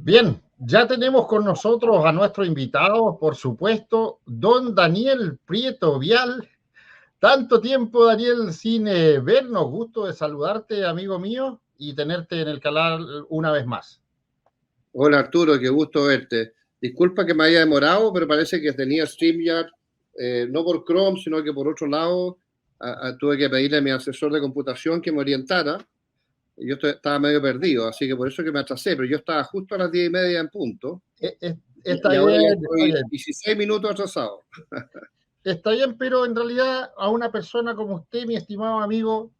Bien, ya tenemos con nosotros a nuestro invitado, por supuesto, don Daniel Prieto Vial. Tanto tiempo, Daniel, sin vernos. Gusto de saludarte, amigo mío, y tenerte en el canal una vez más. Hola Arturo, qué gusto verte. Disculpa que me haya demorado, pero parece que tenía StreamYard, no por Chrome, sino que por otro lado, tuve que pedirle a mi asesor de computación que me orientara. Yo estaba medio perdido, así que por eso que me atrasé, pero yo estaba justo a las 10:30 en punto. Está Y ahora ya bien, está estoy bien. 16 minutos atrasado. Está bien, pero en realidad a una persona como usted, mi estimado amigo,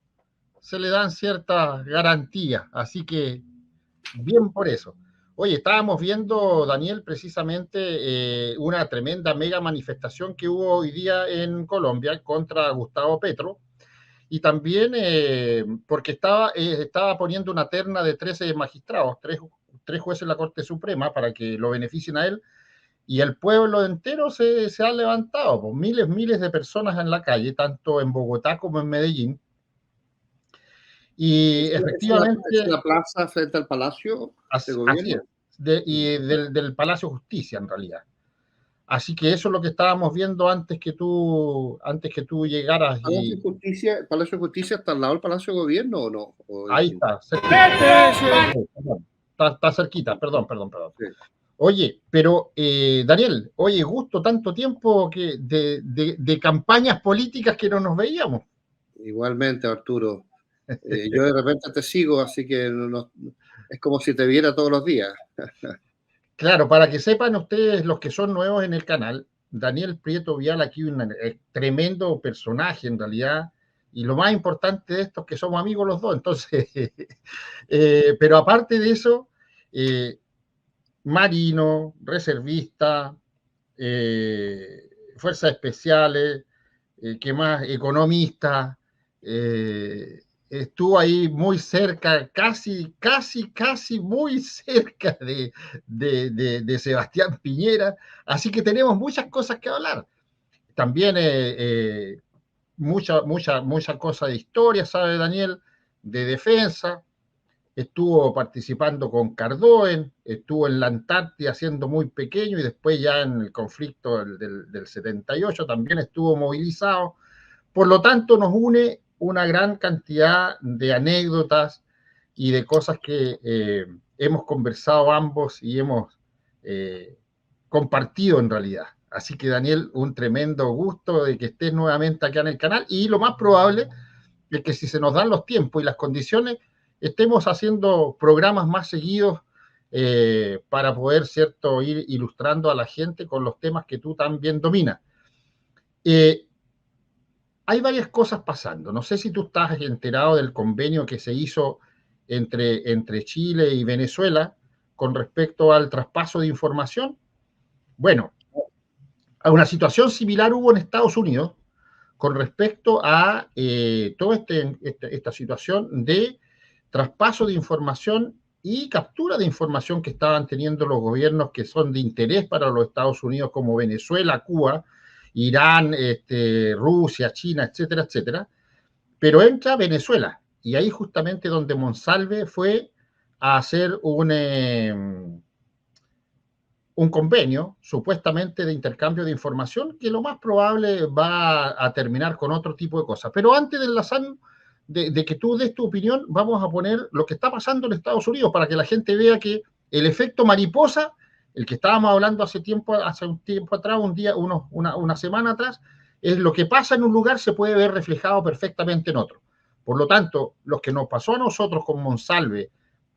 se le dan ciertas garantías, así que bien por eso. Oye, estábamos viendo, Daniel, precisamente una tremenda mega manifestación que hubo hoy día en Colombia contra Gustavo Petro, y también porque estaba poniendo una terna de 13 magistrados, tres jueces de la Corte Suprema, para que lo beneficien a él, y el pueblo entero se ha levantado, pues, miles de personas en la calle, tanto en Bogotá como en Medellín, y Es efectivamente, una plaza frente al Palacio de así es, Gobierno. del Palacio de Justicia en realidad. Así que eso es lo que estábamos viendo antes que tú llegaras, y ¿Palacio de Justicia está al lado del Palacio de Gobierno o no? ¿O ahí distinto? está, cerquita. Perdón, está cerquita, perdón. Sí. Oye, pero Daniel, oye, gusto tanto tiempo de campañas políticas que no nos veíamos. Igualmente, Arturo. Yo de repente te sigo, así que es como si te viera todos los días. Claro, para que sepan ustedes, los que son nuevos en el canal, Daniel Prieto Vial aquí un tremendo personaje en realidad, y lo más importante de esto es que somos amigos los dos, entonces, pero aparte de eso, eh, marino, reservista, fuerzas especiales, ¿qué más? Economista, estuvo ahí muy cerca, casi muy cerca de Sebastián Piñera, así que tenemos muchas cosas que hablar. También mucha cosa de historia, ¿sabe Daniel? De defensa, estuvo participando con Cardoen, estuvo en la Antártida siendo muy pequeño y después ya en el conflicto del 78 también estuvo movilizado. Por lo tanto, nos une una gran cantidad de anécdotas y de cosas que hemos conversado ambos y hemos eh, compartido en realidad. Así que Daniel, un tremendo gusto de que estés nuevamente acá en el canal, y lo más probable es que si se nos dan los tiempos y las condiciones, estemos haciendo programas más seguidos para poder, ¿cierto?, ir ilustrando a la gente con los temas que tú también dominas. Eh, Hay varias cosas pasando. No sé si tú estás enterado del convenio que se hizo entre Chile y Venezuela con respecto al traspaso de información. Bueno, una situación similar hubo en Estados Unidos con respecto a toda esta situación de traspaso de información y captura de información que estaban teniendo los gobiernos que son de interés para los Estados Unidos, como Venezuela, Cuba, Irán, Rusia, China, etcétera, etcétera. Pero entra Venezuela, y ahí justamente donde Monsalve fue a hacer un convenio supuestamente de intercambio de información que lo más probable va a terminar con otro tipo de cosas. Pero antes de enlazar, de que tú des tu opinión, vamos a poner lo que está pasando en Estados Unidos para que la gente vea que el efecto mariposa, el que estábamos hablando hace un tiempo atrás, una semana atrás, es lo que pasa en un lugar se puede ver reflejado perfectamente en otro. Por lo tanto, lo que nos pasó a nosotros con Monsalve,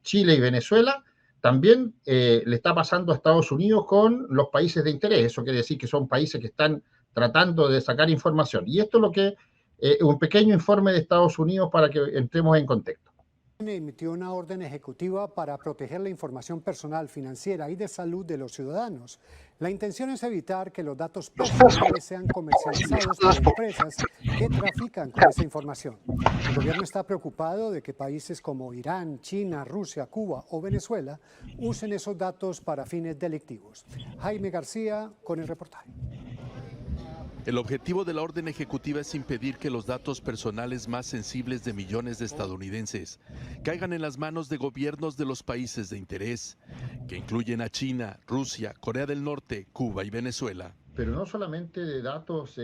Chile y Venezuela, también le está pasando a Estados Unidos con los países de interés. Eso quiere decir que son países que están tratando de sacar información. Y esto es lo que un pequeño informe de Estados Unidos para que entremos en contexto. Emitió una orden ejecutiva para proteger la información personal, financiera y de salud de los ciudadanos. La intención es evitar que los datos personales sean comercializados por empresas que trafican con esa información. El gobierno está preocupado de que países como Irán, China, Rusia, Cuba o Venezuela usen esos datos para fines delictivos. Jaime García con el reportaje. El objetivo de la orden ejecutiva es impedir que los datos personales más sensibles de millones de estadounidenses caigan en las manos de gobiernos de los países de interés, que incluyen a China, Rusia, Corea del Norte, Cuba y Venezuela. Pero no solamente de datos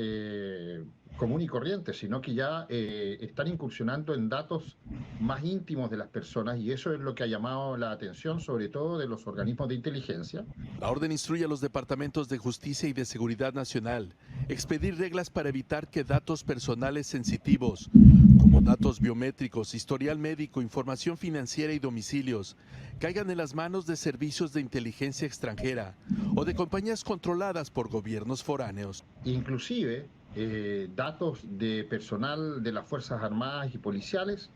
común y corrientes, sino que ya están incursionando en datos más íntimos de las personas, y eso es lo que ha llamado la atención, sobre todo de los organismos de inteligencia. La orden instruye a los departamentos de Justicia y de Seguridad Nacional expedir reglas para evitar que datos personales sensitivos, como datos biométricos, historial médico, información financiera y domicilios, caigan en las manos de servicios de inteligencia extranjera o de compañías controladas por gobiernos foráneos. Inclusive datos de personal de las Fuerzas Armadas y policiales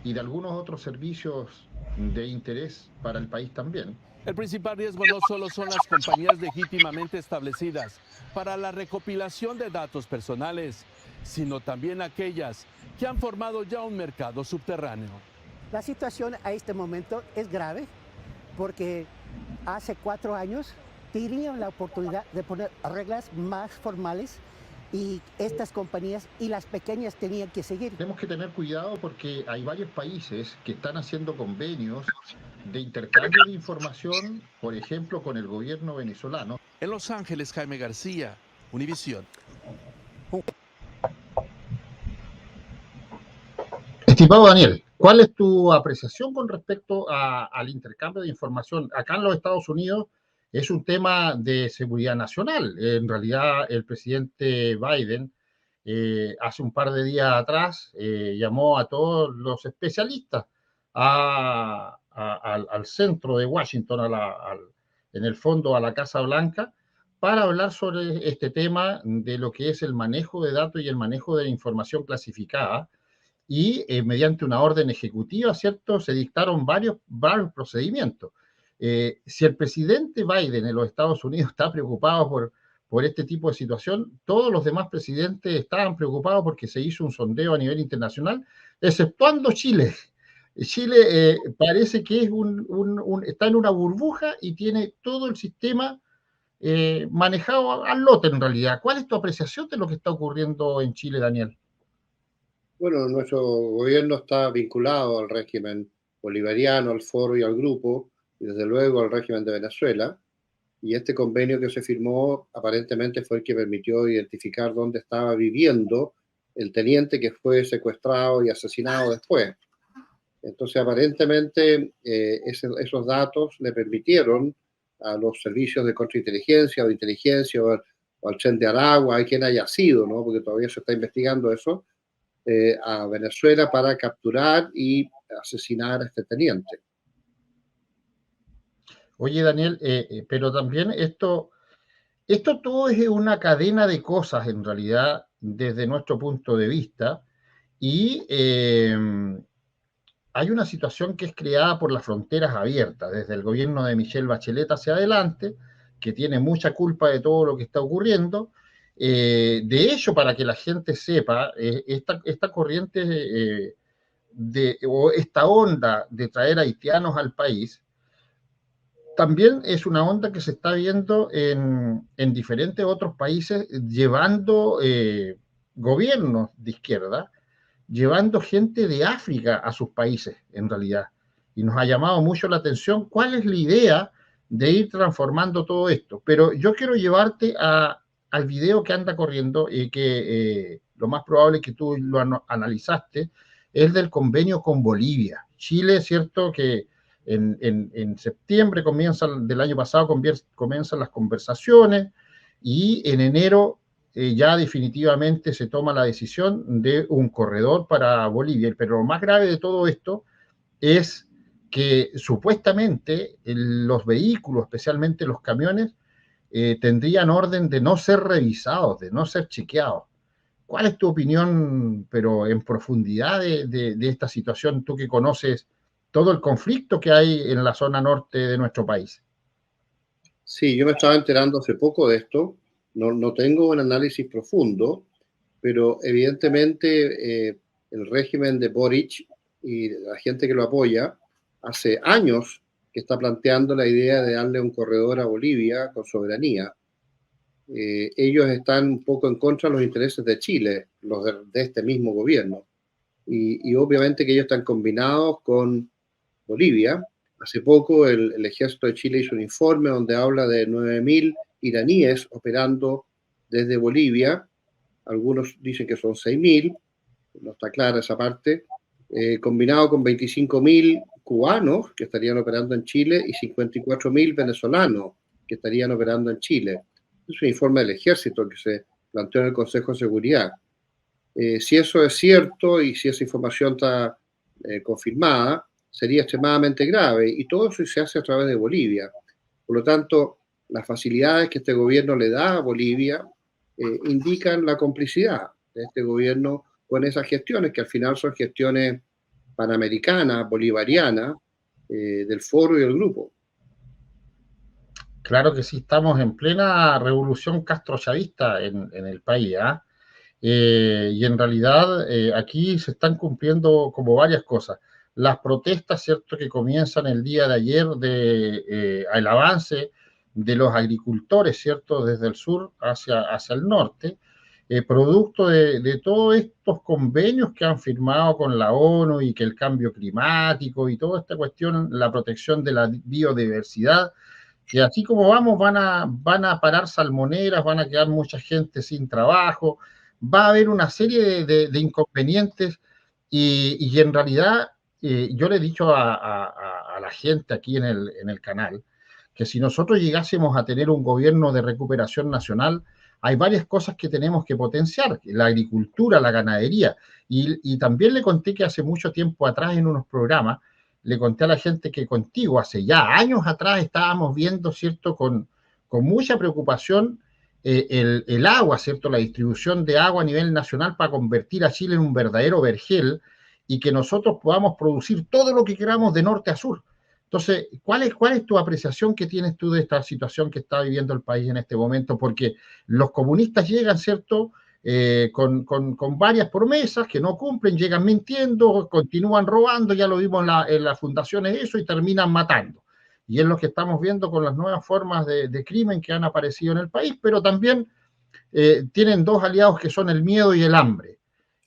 y de algunos otros servicios de interés para el país también. El principal riesgo no solo son las compañías legítimamente establecidas para la recopilación de datos personales, sino también aquellas que han formado ya un mercado subterráneo. La situación a este momento es grave porque hace 4 años tenían la oportunidad de poner reglas más formales y estas compañías y las pequeñas tenían que seguir. Tenemos que tener cuidado porque hay varios países que están haciendo convenios de intercambio de información, por ejemplo, con el gobierno venezolano. En Los Ángeles, Jaime García, Univisión. Estimado Daniel, ¿cuál es tu apreciación con respecto al intercambio de información? Acá en los Estados Unidos es un tema de seguridad nacional. En realidad, el presidente Biden hace un par de días atrás llamó a todos los especialistas al centro de Washington, en el fondo a la Casa Blanca, para hablar sobre este tema de lo que es el manejo de datos y el manejo de la información clasificada. Y mediante una orden ejecutiva, ¿cierto?, se dictaron varios procedimientos. Si el presidente Biden en los Estados Unidos está preocupado por este tipo de situación, todos los demás presidentes estaban preocupados porque se hizo un sondeo a nivel internacional, exceptuando Chile. Chile parece que es está en una burbuja y tiene todo el sistema manejado al lote en realidad. ¿Cuál es tu apreciación de lo que está ocurriendo en Chile, Daniel? Bueno, nuestro gobierno está vinculado al régimen bolivariano, al foro y al grupo, y desde luego al régimen de Venezuela. Y este convenio que se firmó aparentemente fue el que permitió identificar dónde estaba viviendo el teniente que fue secuestrado y asesinado después. Entonces, aparentemente, esos datos le permitieron a los servicios de contrainteligencia o de inteligencia o al Tren de Aragua, a quien haya sido, ¿no?, porque todavía se está investigando eso, a Venezuela para capturar y asesinar a este teniente. Oye, Daniel, pero también esto todo es una cadena de cosas en realidad desde nuestro punto de vista, y hay una situación que es creada por las fronteras abiertas desde el gobierno de Michelle Bachelet hacia adelante, que tiene mucha culpa de todo lo que está ocurriendo. De hecho, para que la gente sepa, esta corriente o esta onda de traer haitianos al país también es una onda que se está viendo en diferentes otros países, llevando gobiernos de izquierda, llevando gente de África a sus países, en realidad. Y nos ha llamado mucho la atención cuál es la idea de ir transformando todo esto. Pero yo quiero llevarte al video que anda corriendo y que lo más probable es que tú lo analizaste, es del convenio con Bolivia. Chile, cierto que en septiembre del año pasado comienzan las conversaciones, y en enero ya definitivamente se toma la decisión de un corredor para Bolivia. Pero lo más grave de todo esto es que supuestamente los vehículos, especialmente los camiones, tendrían orden de no ser revisados, de no ser chequeados. ¿Cuál es tu opinión, pero en profundidad, de esta situación, tú que conoces todo el conflicto que hay en la zona norte de nuestro país? Sí, yo me estaba enterando hace poco de esto. No tengo un análisis profundo, pero evidentemente el régimen de Boric y la gente que lo apoya hace años que está planteando la idea de darle un corredor a Bolivia con soberanía. Ellos están un poco en contra de los intereses de Chile, los de este mismo gobierno. Y obviamente que ellos están combinados con Bolivia, Hace poco el ejército de Chile hizo un informe donde habla de 9.000 iraníes operando desde Bolivia. Algunos dicen que son 6.000, no está clara esa parte, combinado con 25.000 cubanos que estarían operando en Chile y 54.000 venezolanos que estarían operando en Chile. Es un informe del ejército que se planteó en el Consejo de Seguridad. Si eso es cierto y si esa información está confirmada, sería extremadamente grave, y todo eso se hace a través de Bolivia. Por lo tanto, las facilidades que este gobierno le da a Bolivia indican la complicidad de este gobierno con esas gestiones, que al final son gestiones panamericanas, bolivarianas, del foro y del grupo. Claro que sí, estamos en plena revolución castrochavista en el país, ¿eh? Y en realidad aquí se están cumpliendo como varias cosas. Las protestas, ¿cierto?, que comienzan el día de ayer el avance de los agricultores, ¿cierto?, desde el sur hacia el norte, producto de todos estos convenios que han firmado con la ONU y que el cambio climático y toda esta cuestión, la protección de la biodiversidad, que así como vamos van a parar salmoneras, van a quedar mucha gente sin trabajo, va a haber una serie de inconvenientes y en realidad yo le he dicho a la gente aquí en el canal que si nosotros llegásemos a tener un gobierno de recuperación nacional, hay varias cosas que tenemos que potenciar, la agricultura, la ganadería, y también le conté que hace mucho tiempo atrás en unos programas, le conté a la gente que contigo hace ya años atrás estábamos viendo, ¿cierto?, con mucha preocupación el agua, ¿cierto?, la distribución de agua a nivel nacional para convertir a Chile en un verdadero vergel y que nosotros podamos producir todo lo que queramos de norte a sur. Entonces, ¿cuál es tu apreciación que tienes tú de esta situación que está viviendo el país en este momento? Porque los comunistas llegan, ¿cierto?, con varias promesas que no cumplen, llegan mintiendo, continúan robando, ya lo vimos en las fundaciones eso, y terminan matando. Y es lo que estamos viendo con las nuevas formas de crimen que han aparecido en el país, pero también tienen dos aliados que son el miedo y el hambre.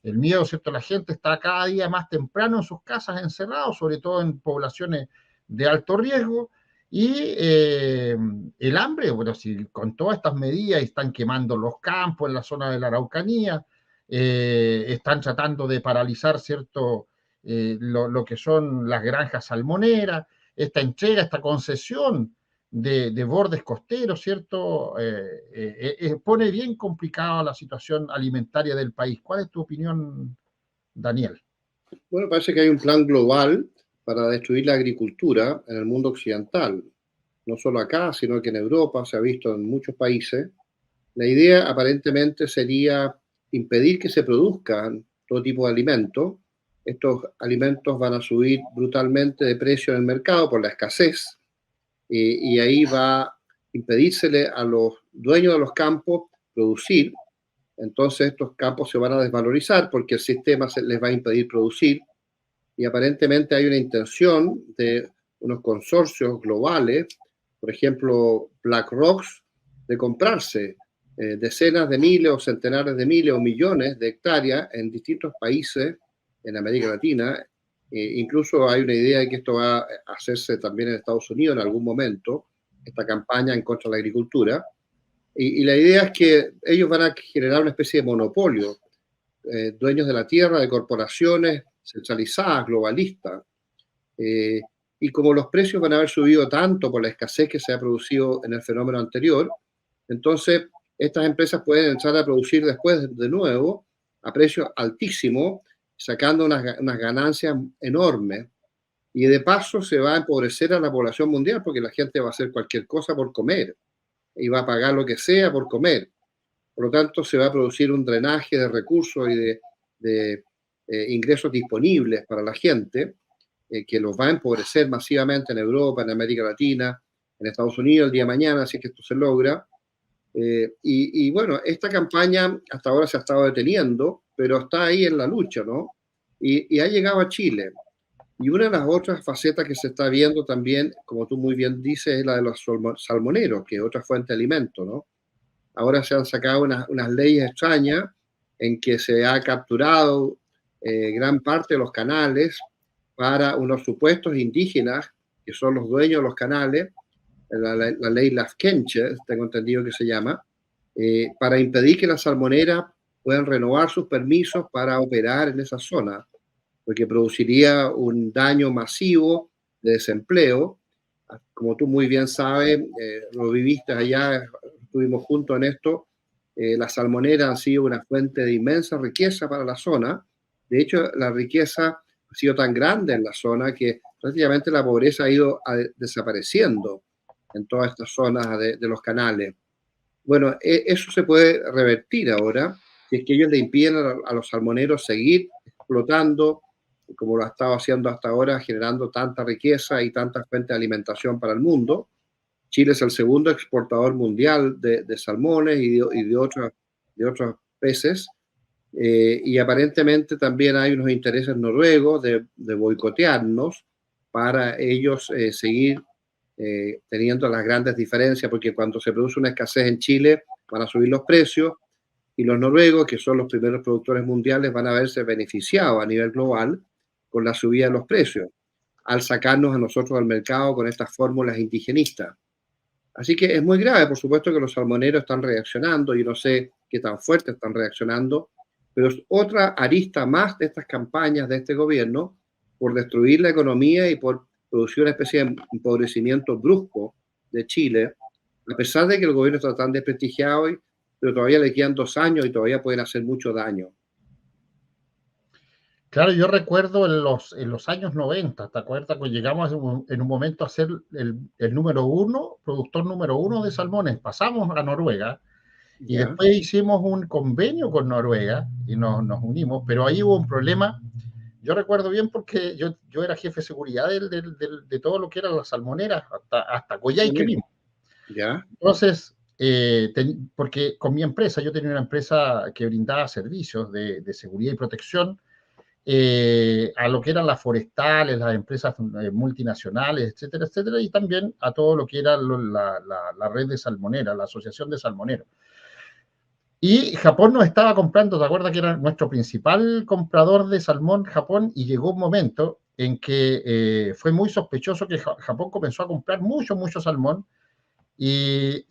El miedo, ¿cierto? La gente está cada día más temprano en sus casas encerrados, sobre todo en poblaciones de alto riesgo, y el hambre, bueno, si con todas estas medidas están quemando los campos en la zona de la Araucanía, están tratando de paralizar, ¿cierto?, lo que son las granjas salmoneras, esta entrega, esta concesión de bordes costeros, ¿cierto? Pone bien complicada la situación alimentaria del país. ¿Cuál es tu opinión, Daniel? Bueno, parece que hay un plan global para destruir la agricultura en el mundo occidental. No solo acá, sino que en Europa, se ha visto en muchos países. La idea aparentemente sería impedir que se produzcan todo tipo de alimentos. Estos alimentos van a subir brutalmente de precio en el mercado por la escasez, y ahí va a impedírsele a los dueños de los campos producir. Entonces estos campos se van a desvalorizar porque el sistema les va a impedir producir, y aparentemente hay una intención de unos consorcios globales, por ejemplo BlackRock, de comprarse decenas de miles o centenares de miles o millones de hectáreas en distintos países en América Latina. Incluso hay una idea de que esto va a hacerse también en Estados Unidos en algún momento, esta campaña en contra de la agricultura. Y la idea es que ellos van a generar una especie de monopolio, dueños de la tierra, de corporaciones centralizadas, globalistas. Y como los precios van a haber subido tanto por la escasez que se ha producido en el fenómeno anterior, entonces estas empresas pueden entrar a producir después de nuevo a precios altísimos, sacando unas ganancias enormes. Y de paso se va a empobrecer a la población mundial porque la gente va a hacer cualquier cosa por comer y va a pagar lo que sea por comer. Por lo tanto, se va a producir un drenaje de recursos y de ingresos disponibles para la gente, que los va a empobrecer masivamente en Europa, en América Latina, en Estados Unidos el día de mañana, si es que esto se logra. Y bueno, esta campaña hasta ahora se ha estado deteniendo, pero está ahí en la lucha, ¿no? Y ha llegado a Chile. Y una de las otras facetas que se está viendo también, como tú muy bien dices, es la de los salmoneros, que es otra fuente de alimento, ¿no? Ahora se han sacado unas leyes extrañas en que se ha capturado gran parte de los canales para unos supuestos indígenas que son los dueños de los canales, la ley Lafkenche, tengo entendido que se llama, para impedir que las salmoneras puedan renovar sus permisos para operar en esa zona, porque produciría un daño masivo de desempleo. Como tú muy bien sabes, lo viviste allá, estuvimos juntos en esto, las salmoneras han sido una fuente de inmensa riqueza para la zona. De hecho, la riqueza ha sido tan grande en la zona que prácticamente la pobreza ha ido desapareciendo en todas estas zonas de los canales. Bueno, eso se puede revertir ahora, si es que ellos le impiden a los salmoneros seguir explotando, como lo ha estado haciendo hasta ahora, generando tanta riqueza y tanta fuente de alimentación para el mundo. Chile es el segundo exportador mundial de salmones y de otros peces, y aparentemente también hay unos intereses noruegos de boicotearnos para ellos seguir teniendo las grandes diferencias, porque cuando se produce una escasez en Chile van a subir los precios y los noruegos, que son los primeros productores mundiales, van a verse beneficiados a nivel global con la subida de los precios, al sacarnos a nosotros al mercado con estas fórmulas indigenistas. Así que es muy grave, por supuesto que los salmoneros están reaccionando, y no sé qué tan fuerte están reaccionando, pero es otra arista más de estas campañas de este gobierno por destruir la economía y por producir una especie de empobrecimiento brusco de Chile, a pesar de que el gobierno está tan desprestigiado, pero todavía le quedan 2 años y todavía pueden hacer mucho daño. Claro, yo recuerdo en los años 90, ¿te acuerdas? Cuando llegamos en un momento a ser el número 1, productor número 1 de salmones, pasamos a Noruega y ¿Ya? después hicimos un convenio con Noruega y nos unimos, pero ahí hubo un problema. Yo recuerdo bien porque yo era jefe de seguridad de todo lo que eran las salmoneras, hasta Coyhaique mismo. ¿Ya? Entonces, porque con mi empresa, yo tenía una empresa que brindaba servicios de seguridad y protección a lo que eran las forestales, las empresas multinacionales, etcétera, etcétera, y también a todo lo que era la red de salmoneras, la asociación de salmoneros. Y Japón nos estaba comprando, ¿te acuerdas que era nuestro principal comprador de salmón, Japón? Y llegó un momento en que fue muy sospechoso que Japón comenzó a comprar mucho salmón. Y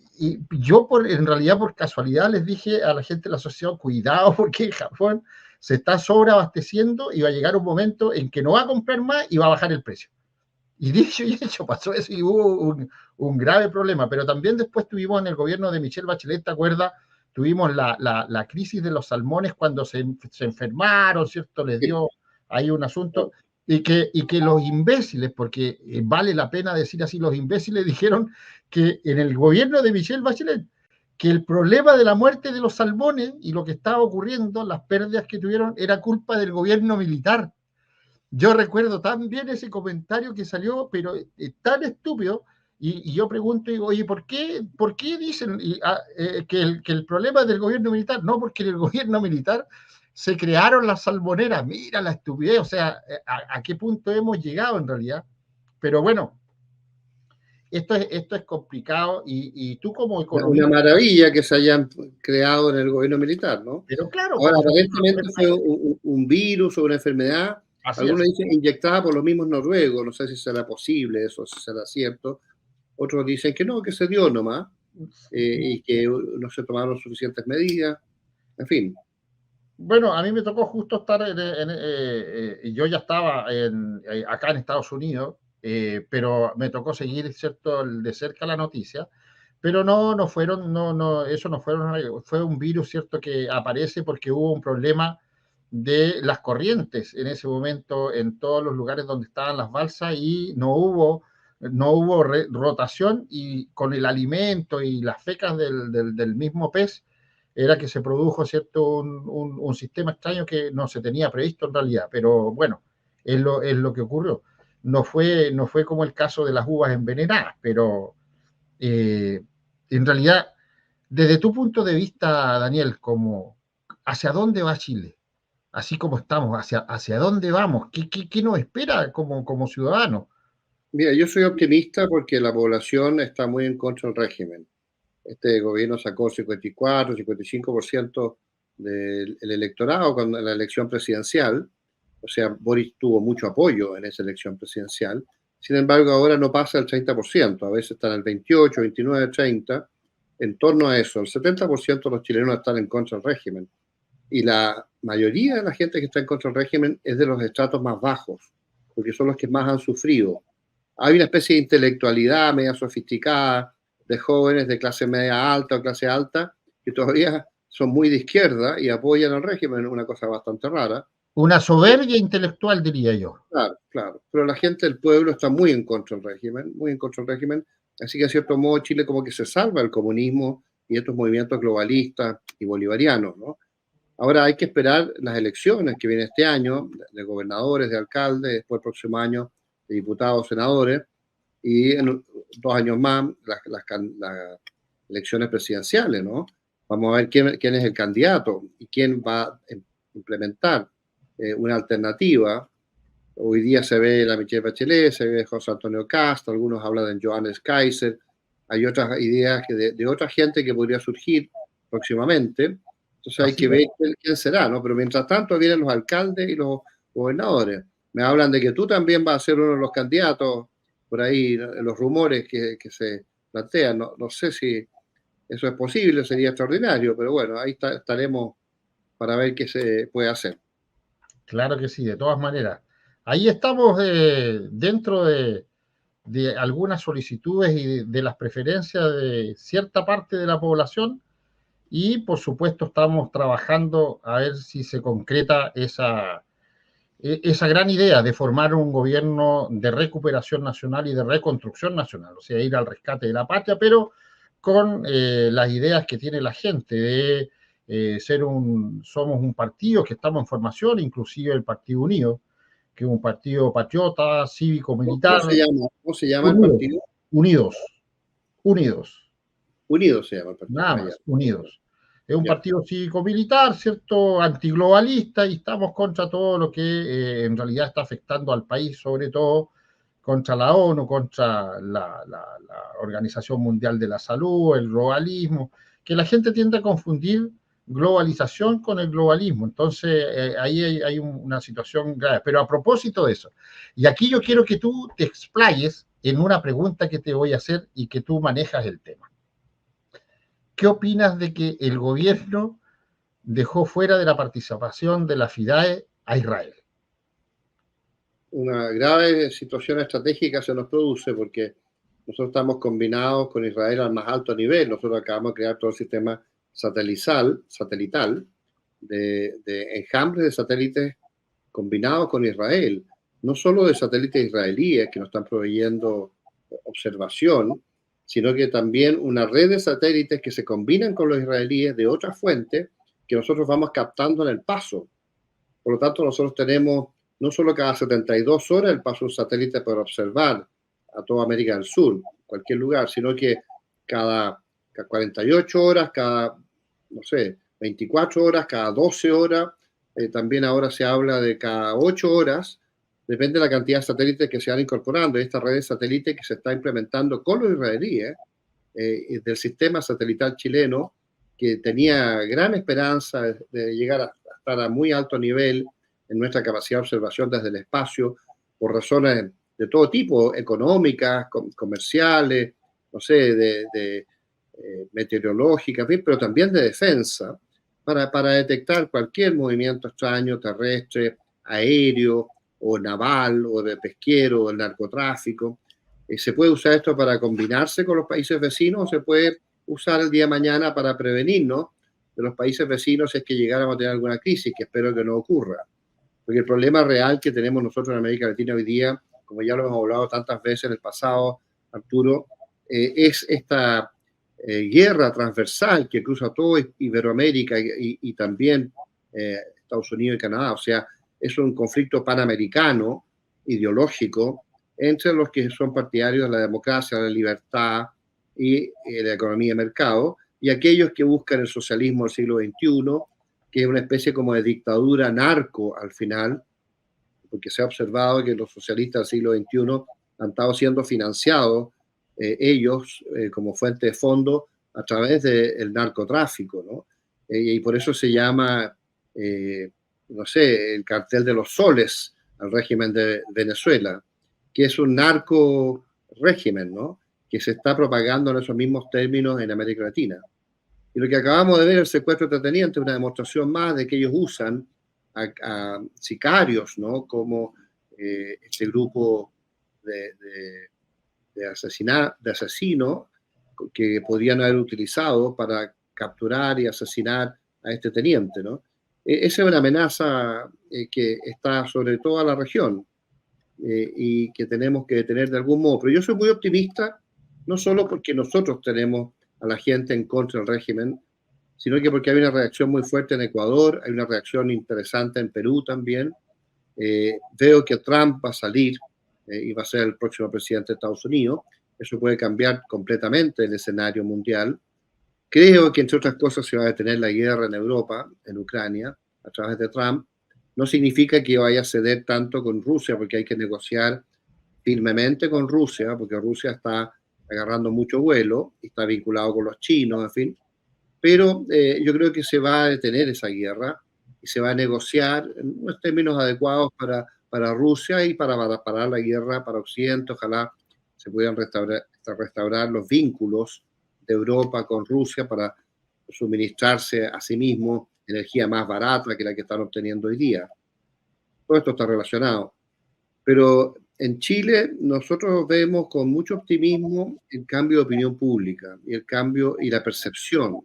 yo, en realidad, por casualidad, les dije a la gente de la asociación, cuidado, porque Japón se está sobreabasteciendo y va a llegar un momento en que no va a comprar más y va a bajar el precio. Y dicho y hecho, pasó eso y hubo un grave problema. Pero también después tuvimos en el gobierno de Michelle Bachelet, ¿te acuerdas? Tuvimos la crisis de los salmones cuando se enfermaron, ¿cierto? Les dio ahí un asunto. Y que los imbéciles, porque vale la pena decir así, los imbéciles dijeron que en el gobierno de Michelle Bachelet, que el problema de la muerte de los salmones y lo que estaba ocurriendo, las pérdidas que tuvieron, era culpa del gobierno militar. Yo recuerdo tan bien ese comentario que salió, pero tan estúpido, y yo pregunto, digo, oye, ¿por qué dicen que el problema es del gobierno militar? No, porque en el gobierno militar se crearon las salmoneras. Mira la estupidez, o sea, ¿a qué punto hemos llegado en realidad? Pero bueno, esto es complicado y tú como economista... Una maravilla que se hayan creado en el gobierno militar, ¿no? Pero claro, ahora, aparentemente fue un virus o una enfermedad, algunos dicen inyectada por los mismos noruegos, no sé si será posible eso, si será cierto. Otros dicen que no, que se dio nomás, y que no se tomaron suficientes medidas, en fin. Bueno, a mí me tocó justo estar yo ya estaba acá en Estados Unidos, pero me tocó seguir, ¿cierto?, de cerca la noticia, pero eso no fue un virus, ¿cierto?, que aparece porque hubo un problema de las corrientes en ese momento en todos los lugares donde estaban las balsas y no hubo rotación, y con el alimento y las fecas del mismo pez era que se produjo, ¿cierto?, un sistema extraño que no se tenía previsto en realidad, pero bueno, es lo que ocurrió. No fue como el caso de las uvas envenenadas, pero en realidad, desde tu punto de vista, Daniel, ¿hacia dónde va Chile? Así como estamos, ¿hacia dónde vamos? ¿Qué nos espera como ciudadanos? Mira, yo soy optimista porque la población está muy en contra del régimen. Este gobierno sacó 54, 55% del electorado en la elección presidencial. O sea, Boris tuvo mucho apoyo en esa elección presidencial. Sin embargo, ahora no pasa el 30%, a veces están el 28, 29, 30, en torno a eso. El 70% de los chilenos están en contra del régimen. Y la mayoría de la gente que está en contra del régimen es de los estratos más bajos, porque son los que más han sufrido. Hay una especie de intelectualidad media sofisticada de jóvenes de clase media alta o clase alta que todavía son muy de izquierda y apoyan al régimen, una cosa bastante rara. Una soberbia intelectual, diría yo. Claro, claro. Pero la gente del pueblo está muy en contra del régimen, muy en contra del régimen. Así que, de cierto modo, Chile como que se salva del comunismo y estos movimientos globalistas y bolivarianos, ¿no? Ahora hay que esperar las elecciones que vienen este año, de gobernadores, de alcaldes, después el próximo año de diputados, senadores, y en 2 años más las elecciones presidenciales, ¿no? Vamos a ver quién es el candidato y quién va a implementar una alternativa. Hoy día se ve la Michelle Bachelet, se ve José Antonio Cast, algunos hablan de Johannes Kaiser, hay otras ideas de otra gente que podría surgir próximamente. Entonces hay que ver quién será, ¿no? Pero mientras tanto vienen los alcaldes y los gobernadores. Me hablan de que tú también vas a ser uno de los candidatos, por ahí, los rumores que se plantean. No sé si eso es posible, sería extraordinario, pero bueno, ahí estaremos para ver qué se puede hacer. Claro que sí, de todas maneras. Ahí estamos dentro de algunas solicitudes y de las preferencias de cierta parte de la población y por supuesto estamos trabajando a ver si se concreta esa gran idea de formar un gobierno de recuperación nacional y de reconstrucción nacional, o sea, ir al rescate de la patria, pero con las ideas que tiene la gente de somos un partido que estamos en formación, inclusive el Partido Unido, que es un partido patriota, cívico-militar. ¿Cómo se llama el partido? Unidos. Unidos se llama el partido. Nada más, Unidos. Es un partido cívico-militar, ¿cierto? Antiglobalista, y estamos contra todo lo que en realidad está afectando al país, sobre todo contra la ONU, contra la Organización Mundial de la Salud, el globalismo, que la gente tiende a confundir globalización con el globalismo. Entonces, ahí hay una situación grave. Pero a propósito de eso, y aquí yo quiero que tú te explayes en una pregunta que te voy a hacer y que tú manejas el tema. ¿Qué opinas de que el gobierno dejó fuera de la participación de la FIDAE a Israel? Una grave situación estratégica se nos produce porque nosotros estamos combinados con Israel al más alto nivel. Nosotros acabamos de crear todo el sistema satelital de enjambres de satélites combinados con Israel. No solo de satélites israelíes que nos están proveyendo observación, sino que también una red de satélites que se combinan con los israelíes de otras fuentes que nosotros vamos captando en el paso. Por lo tanto, nosotros tenemos no solo cada 72 horas el paso de un satélite para observar a toda América del Sur, cualquier lugar, sino que cada 48 horas, cada, no sé, 24 horas, cada 12 horas, también ahora se habla de cada 8 horas, depende de la cantidad de satélites que se van incorporando. Esta red de satélites que se está implementando con los israelíes del sistema satelital chileno, que tenía gran esperanza de llegar a estar a muy alto nivel en nuestra capacidad de observación desde el espacio, por razones de todo tipo, económicas, comerciales, no sé, de meteorológicas, pero también de defensa, para detectar cualquier movimiento extraño, terrestre, aéreo, o naval, o de pesquero, o del narcotráfico. Se puede usar esto para combinarse con los países vecinos, o se puede usar el día de mañana para prevenirnos de los países vecinos si es que llegáramos a tener alguna crisis, que espero que no ocurra. Porque el problema real que tenemos nosotros en América Latina hoy día, como ya lo hemos hablado tantas veces en el pasado, Arturo, es esta guerra transversal que cruza toda Iberoamérica y también Estados Unidos y Canadá. O sea, es un conflicto panamericano, ideológico, entre los que son partidarios de la democracia, la libertad y la economía de mercado, y aquellos que buscan el socialismo del siglo XXI, que es una especie como de dictadura narco al final, porque se ha observado que los socialistas del siglo XXI han estado siendo financiados ellos como fuente de fondo a través del narcotráfico, ¿no? Y por eso se llama, no sé, el cartel de los soles al régimen de Venezuela, que es un narco régimen, ¿no? Que se está propagando en esos mismos términos en América Latina. Y lo que acabamos de ver, el secuestro de tenientes, es una demostración más de que ellos usan a sicarios, ¿no? Como este grupo de asesinos que podrían haber utilizado para capturar y asesinar a este teniente, ¿no? Esa es una amenaza que está sobre toda la región y que tenemos que detener de algún modo. Pero yo soy muy optimista, no solo porque nosotros tenemos a la gente en contra del régimen, sino que porque hay una reacción muy fuerte en Ecuador, hay una reacción interesante en Perú también. Veo que Trump va a salir y va a ser el próximo presidente de Estados Unidos. Eso puede cambiar completamente el escenario mundial. Creo que, entre otras cosas, se va a detener la guerra en Europa, en Ucrania, a través de Trump. No significa que vaya a ceder tanto con Rusia, porque hay que negociar firmemente con Rusia, porque Rusia está agarrando mucho vuelo y está vinculado con los chinos, en fin. Pero yo creo que se va a detener esa guerra y se va a negociar en unos términos adecuados para Rusia y para parar la guerra para Occidente. Ojalá se puedan restaurar los vínculos de Europa con Rusia para suministrarse a sí mismo energía más barata que la que están obteniendo hoy día. Todo esto está relacionado. Pero en Chile nosotros vemos con mucho optimismo el cambio de opinión pública y el cambio y la percepción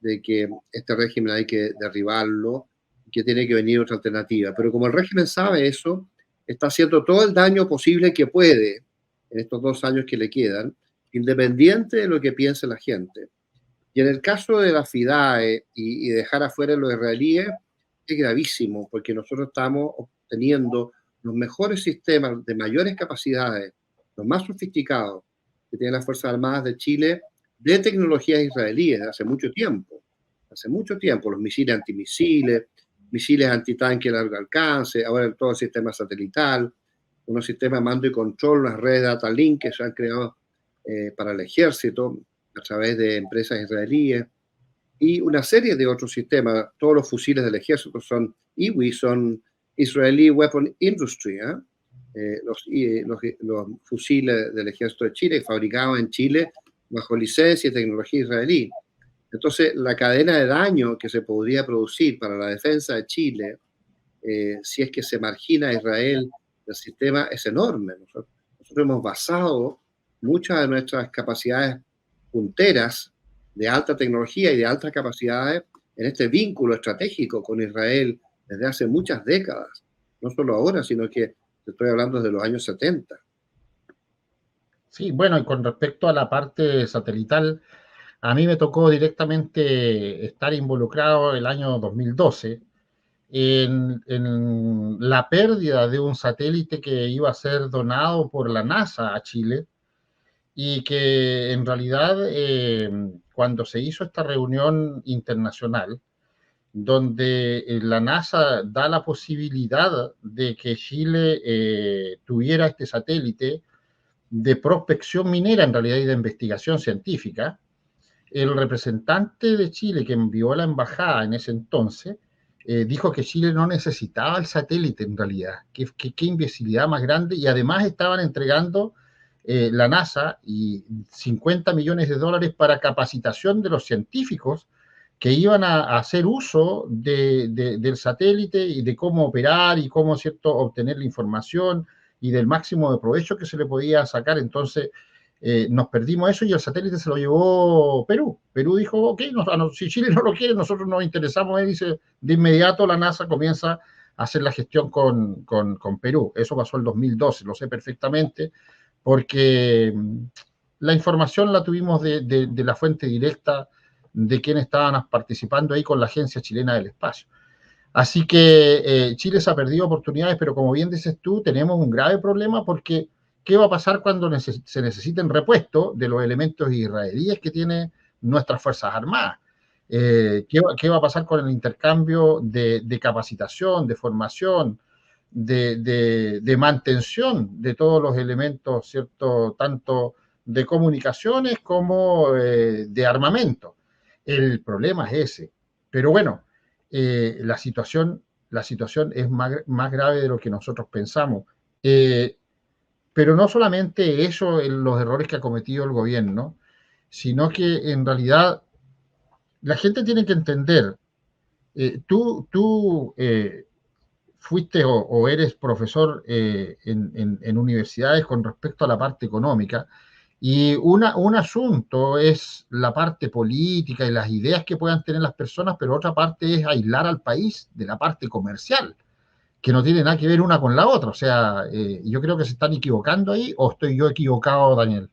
de que este régimen hay que derribarlo, que tiene que venir otra alternativa. Pero como el régimen sabe eso, está haciendo todo el daño posible que puede en estos 2 años que le quedan, independiente de lo que piense la gente. Y en el caso de la FIDAE y dejar afuera a los israelíes, es gravísimo, porque nosotros estamos obteniendo los mejores sistemas de mayores capacidades, los más sofisticados que tienen las Fuerzas Armadas de Chile, de tecnologías israelíes de hace mucho tiempo. Hace mucho tiempo, los misiles antimisiles, misiles antitanque de largo alcance, ahora todo el sistema satelital, unos sistemas de mando y control, unas redes data link que se han creado para el ejército a través de empresas israelíes y una serie de otros sistemas. Todos los fusiles del ejército son IWI, son Israeli Weapon Industry, los fusiles del ejército de Chile fabricados en Chile bajo licencia y tecnología israelí. Entonces, la cadena de daño que se podría producir para la defensa de Chile, si es que se margina a Israel del sistema, es enorme. Nosotros hemos basado muchas de nuestras capacidades punteras de alta tecnología y de altas capacidades en este vínculo estratégico con Israel desde hace muchas décadas. No solo ahora, sino que estoy hablando desde los años 70. Sí, bueno, y con respecto a la parte satelital, a mí me tocó directamente estar involucrado el año 2012 en la pérdida de un satélite que iba a ser donado por la NASA a Chile y que en realidad cuando se hizo esta reunión internacional, donde la NASA da la posibilidad de que Chile tuviera este satélite de prospección minera en realidad y de investigación científica, el representante de Chile que envió a la embajada en ese entonces dijo que Chile no necesitaba el satélite en realidad, qué imbecilidad más grande, y además estaban entregando la NASA y 50 millones de dólares para capacitación de los científicos que iban a hacer uso del satélite y de cómo operar y cómo, ¿cierto?, obtener la información y del máximo de provecho que se le podía sacar. Entonces, nos perdimos eso y el satélite se lo llevó Perú. Perú dijo, ok, si Chile no lo quiere, nosotros nos interesamos. Él dice, de inmediato la NASA comienza a hacer la gestión con Perú. Eso pasó el 2012, lo sé perfectamente, porque la información la tuvimos de la fuente directa de quienes estaban participando ahí con la Agencia Chilena del Espacio. Así que Chile se ha perdido oportunidades, pero como bien dices tú, tenemos un grave problema porque ¿qué va a pasar cuando se necesiten repuestos de los elementos israelíes que tienen nuestras Fuerzas Armadas? ¿Qué va a pasar con el intercambio de capacitación, de formación, de mantención de todos los elementos, ¿cierto?, tanto de comunicaciones como de armamento? El problema es ese. Pero bueno, la situación es más grave de lo que nosotros pensamos. Pero no solamente eso, los errores que ha cometido el gobierno, sino que en realidad la gente tiene que entender, tú fuiste o eres profesor en universidades con respecto a la parte económica, y un asunto es la parte política y las ideas que puedan tener las personas, pero otra parte es aislar al país de la parte comercial, que no tiene nada que ver una con la otra. O sea, yo creo que se están equivocando ahí, o estoy yo equivocado, Daniel.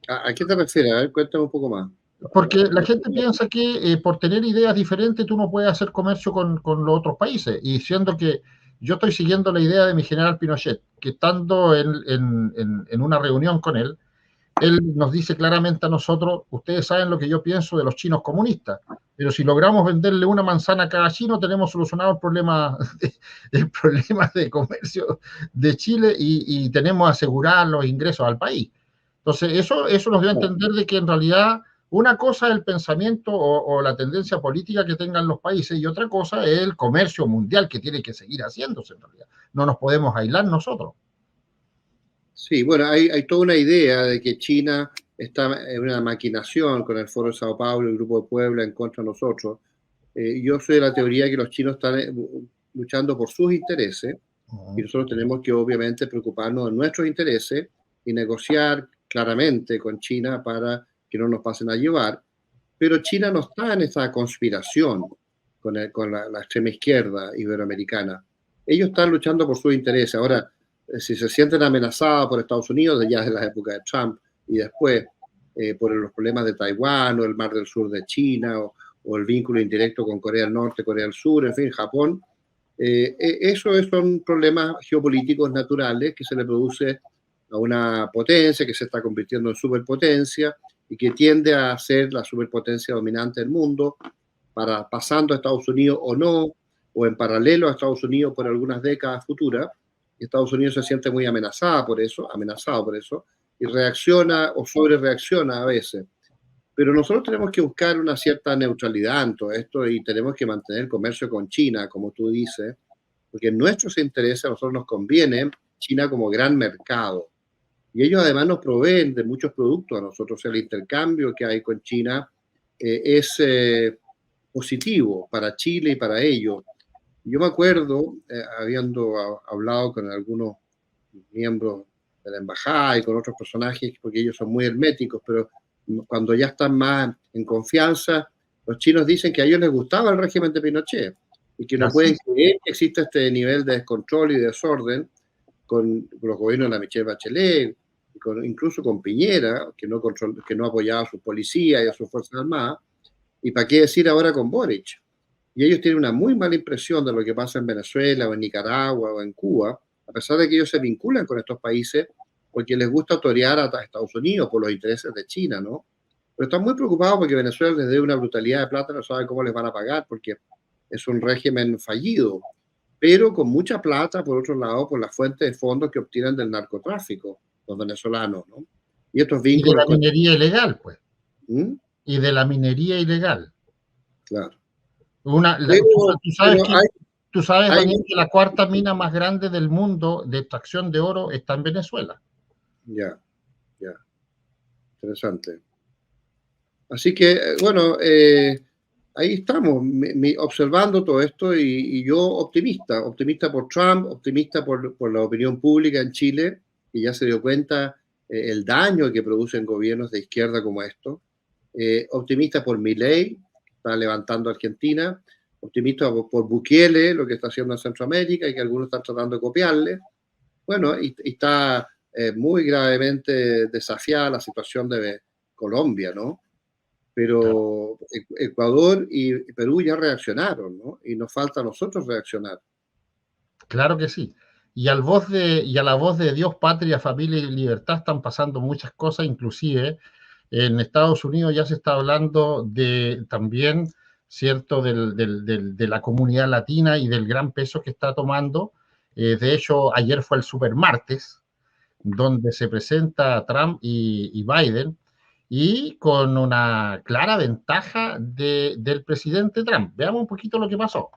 ¿A qué te refieres? A ver, cuéntame un poco más. Porque la gente piensa que por tener ideas diferentes tú no puedes hacer comercio con los otros países, y siendo que yo estoy siguiendo la idea de mi general Pinochet, que estando en una reunión con él nos dice claramente a nosotros: ustedes saben lo que yo pienso de los chinos comunistas, pero si logramos venderle una manzana a cada chino, tenemos solucionado el problema de comercio de Chile, y tenemos asegurados los ingresos al país. Entonces, eso nos dio a entender de que en realidad una cosa es el pensamiento o la tendencia política que tengan los países, y otra cosa es el comercio mundial que tiene que seguir haciéndose en realidad. No nos podemos aislar nosotros. Sí, bueno, hay toda una idea de que China está en una maquinación con el Foro de Sao Paulo, el Grupo de Puebla en contra de nosotros. Yo soy de la teoría que los chinos están luchando por sus intereses, y nosotros tenemos que obviamente preocuparnos de nuestros intereses y negociar claramente con China para que no nos pasen a llevar. Pero China no está en esa conspiración con la extrema izquierda iberoamericana. Ellos están luchando por sus intereses. Ahora, si se sienten amenazados por Estados Unidos, ya desde la época de Trump y después, por los problemas de Taiwán o el Mar del Sur de China, o el vínculo indirecto con Corea del Norte, Corea del Sur, en fin, Japón, eso son problemas geopolíticos naturales que se le produce a una potencia que se está convirtiendo en superpotencia y que tiende a ser la superpotencia dominante del mundo, pasando a Estados Unidos o no, o en paralelo a Estados Unidos por algunas décadas futuras. Estados Unidos se siente muy amenazado por eso, y reacciona o sobre reacciona a veces. Pero nosotros tenemos que buscar una cierta neutralidad en todo esto, y tenemos que mantener el comercio con China, como tú dices, porque en nuestros intereses a nosotros nos conviene China como gran mercado. Y ellos además nos proveen de muchos productos a nosotros. O sea, el intercambio que hay con China es positivo para Chile y para ellos. Yo me acuerdo, habiendo hablado con algunos miembros de la embajada y con otros personajes, porque ellos son muy herméticos, pero cuando ya están más en confianza, los chinos dicen que a ellos les gustaba el régimen de Pinochet y que no pueden creer que exista este nivel de descontrol y desorden con los gobiernos de la Michelle Bachelet, incluso con Piñera, que no apoyaba a sus policías y a sus fuerzas armadas, y para qué decir ahora con Boric. Y ellos tienen una muy mala impresión de lo que pasa en Venezuela o en Nicaragua o en Cuba, a pesar de que ellos se vinculan con estos países porque les gusta torear a Estados Unidos por los intereses de China, ¿no? Pero están muy preocupados porque Venezuela les debe una brutalidad de plata, no saben cómo les van a pagar porque es un régimen fallido, pero con mucha plata, por otro lado, por las fuentes de fondos que obtienen del narcotráfico, los venezolanos, ¿no? Y estos vínculos... Y de la minería ilegal, pues. ¿Mm? Y de la minería ilegal. Claro. Tú sabes, Daniel, que la cuarta mina más grande del mundo de extracción de oro está en Venezuela. Ya. Interesante. Así que, bueno, ahí estamos, observando todo esto, y yo optimista por Trump, optimista por la opinión pública en Chile, que ya se dio cuenta el daño que producen gobiernos de izquierda como estos, optimista por Milei, que está levantando a Argentina, optimista por Bukele, lo que está haciendo en Centroamérica y que algunos están tratando de copiarle. Bueno, y está muy gravemente desafiada la situación de Colombia, ¿no? Pero Ecuador y Perú ya reaccionaron, ¿no? Y nos falta a nosotros reaccionar. Claro que sí. Y a la voz de Dios, patria, familia y libertad están pasando muchas cosas, inclusive en Estados Unidos ya se está hablando de también, ¿cierto?, de la comunidad latina y del gran peso que está tomando. De hecho, ayer fue el supermartes, donde se presenta Trump y Biden, y con una clara ventaja del presidente Trump. Veamos un poquito lo que pasó.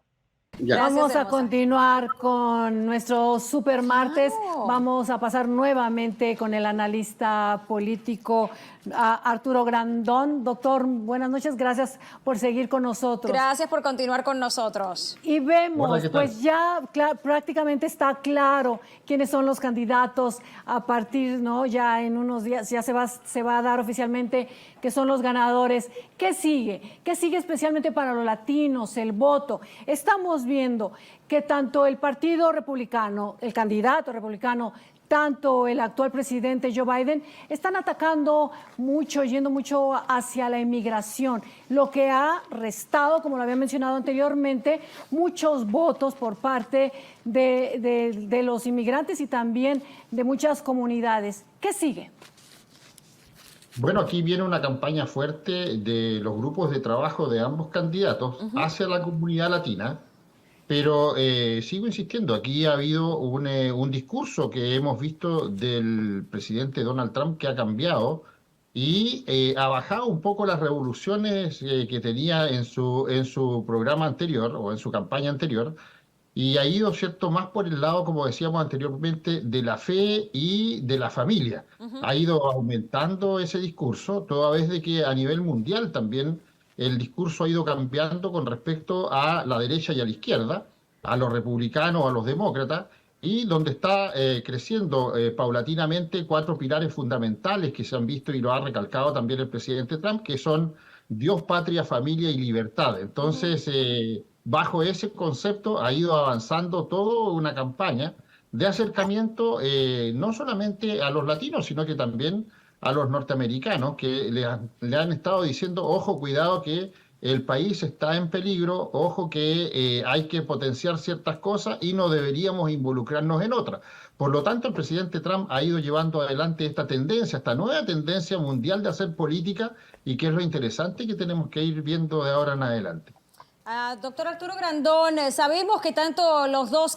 Ya. Vamos a hermosa. continuar con nuestro super martes. Claro. Vamos a pasar nuevamente con el analista político Arturo Grandón. Doctor, buenas noches. Gracias por seguir con nosotros. Gracias por continuar con nosotros. Y vemos, Hola, ¿qué tal? pues ya prácticamente está claro quiénes son los candidatos a partir, ¿no? Ya en unos días ya se va a dar oficialmente que son los ganadores. ¿Qué sigue? ¿Qué sigue especialmente para los latinos, el voto? Estamos viendo que tanto el Partido Republicano, el candidato republicano, tanto el actual presidente Joe Biden están atacando mucho, yendo mucho hacia la inmigración, lo que ha restado, como lo había mencionado anteriormente, muchos votos por parte de los inmigrantes y también de muchas comunidades. ¿Qué sigue? Bueno, aquí viene una campaña fuerte de los grupos de trabajo de ambos candidatos hacia la comunidad latina, pero sigo insistiendo, aquí ha habido un discurso que hemos visto del presidente Donald Trump que ha cambiado y ha bajado un poco las revoluciones que tenía en su programa anterior o en su campaña anterior. Y ha ido, ¿cierto?, más por el lado, como decíamos anteriormente, de la fe y de la familia. Ha ido aumentando ese discurso, toda vez de que a nivel mundial también el discurso ha ido cambiando con respecto a la derecha y a la izquierda, a los republicanos, a los demócratas, y donde está creciendo paulatinamente 4 pilares fundamentales que se han visto y lo ha recalcado también el presidente Trump, que son Dios, patria, familia y libertad. Entonces, bajo ese concepto ha ido avanzando toda una campaña de acercamiento no solamente a los latinos, sino que también a los norteamericanos, que le han estado diciendo, ojo, cuidado que el país está en peligro, ojo que hay que potenciar ciertas cosas y no deberíamos involucrarnos en otras. Por lo tanto, el presidente Trump ha ido llevando adelante esta tendencia, esta nueva tendencia mundial de hacer política, y que es lo interesante que tenemos que ir viendo de ahora en adelante. Doctor Arturo Grandón, sabemos que tanto los dos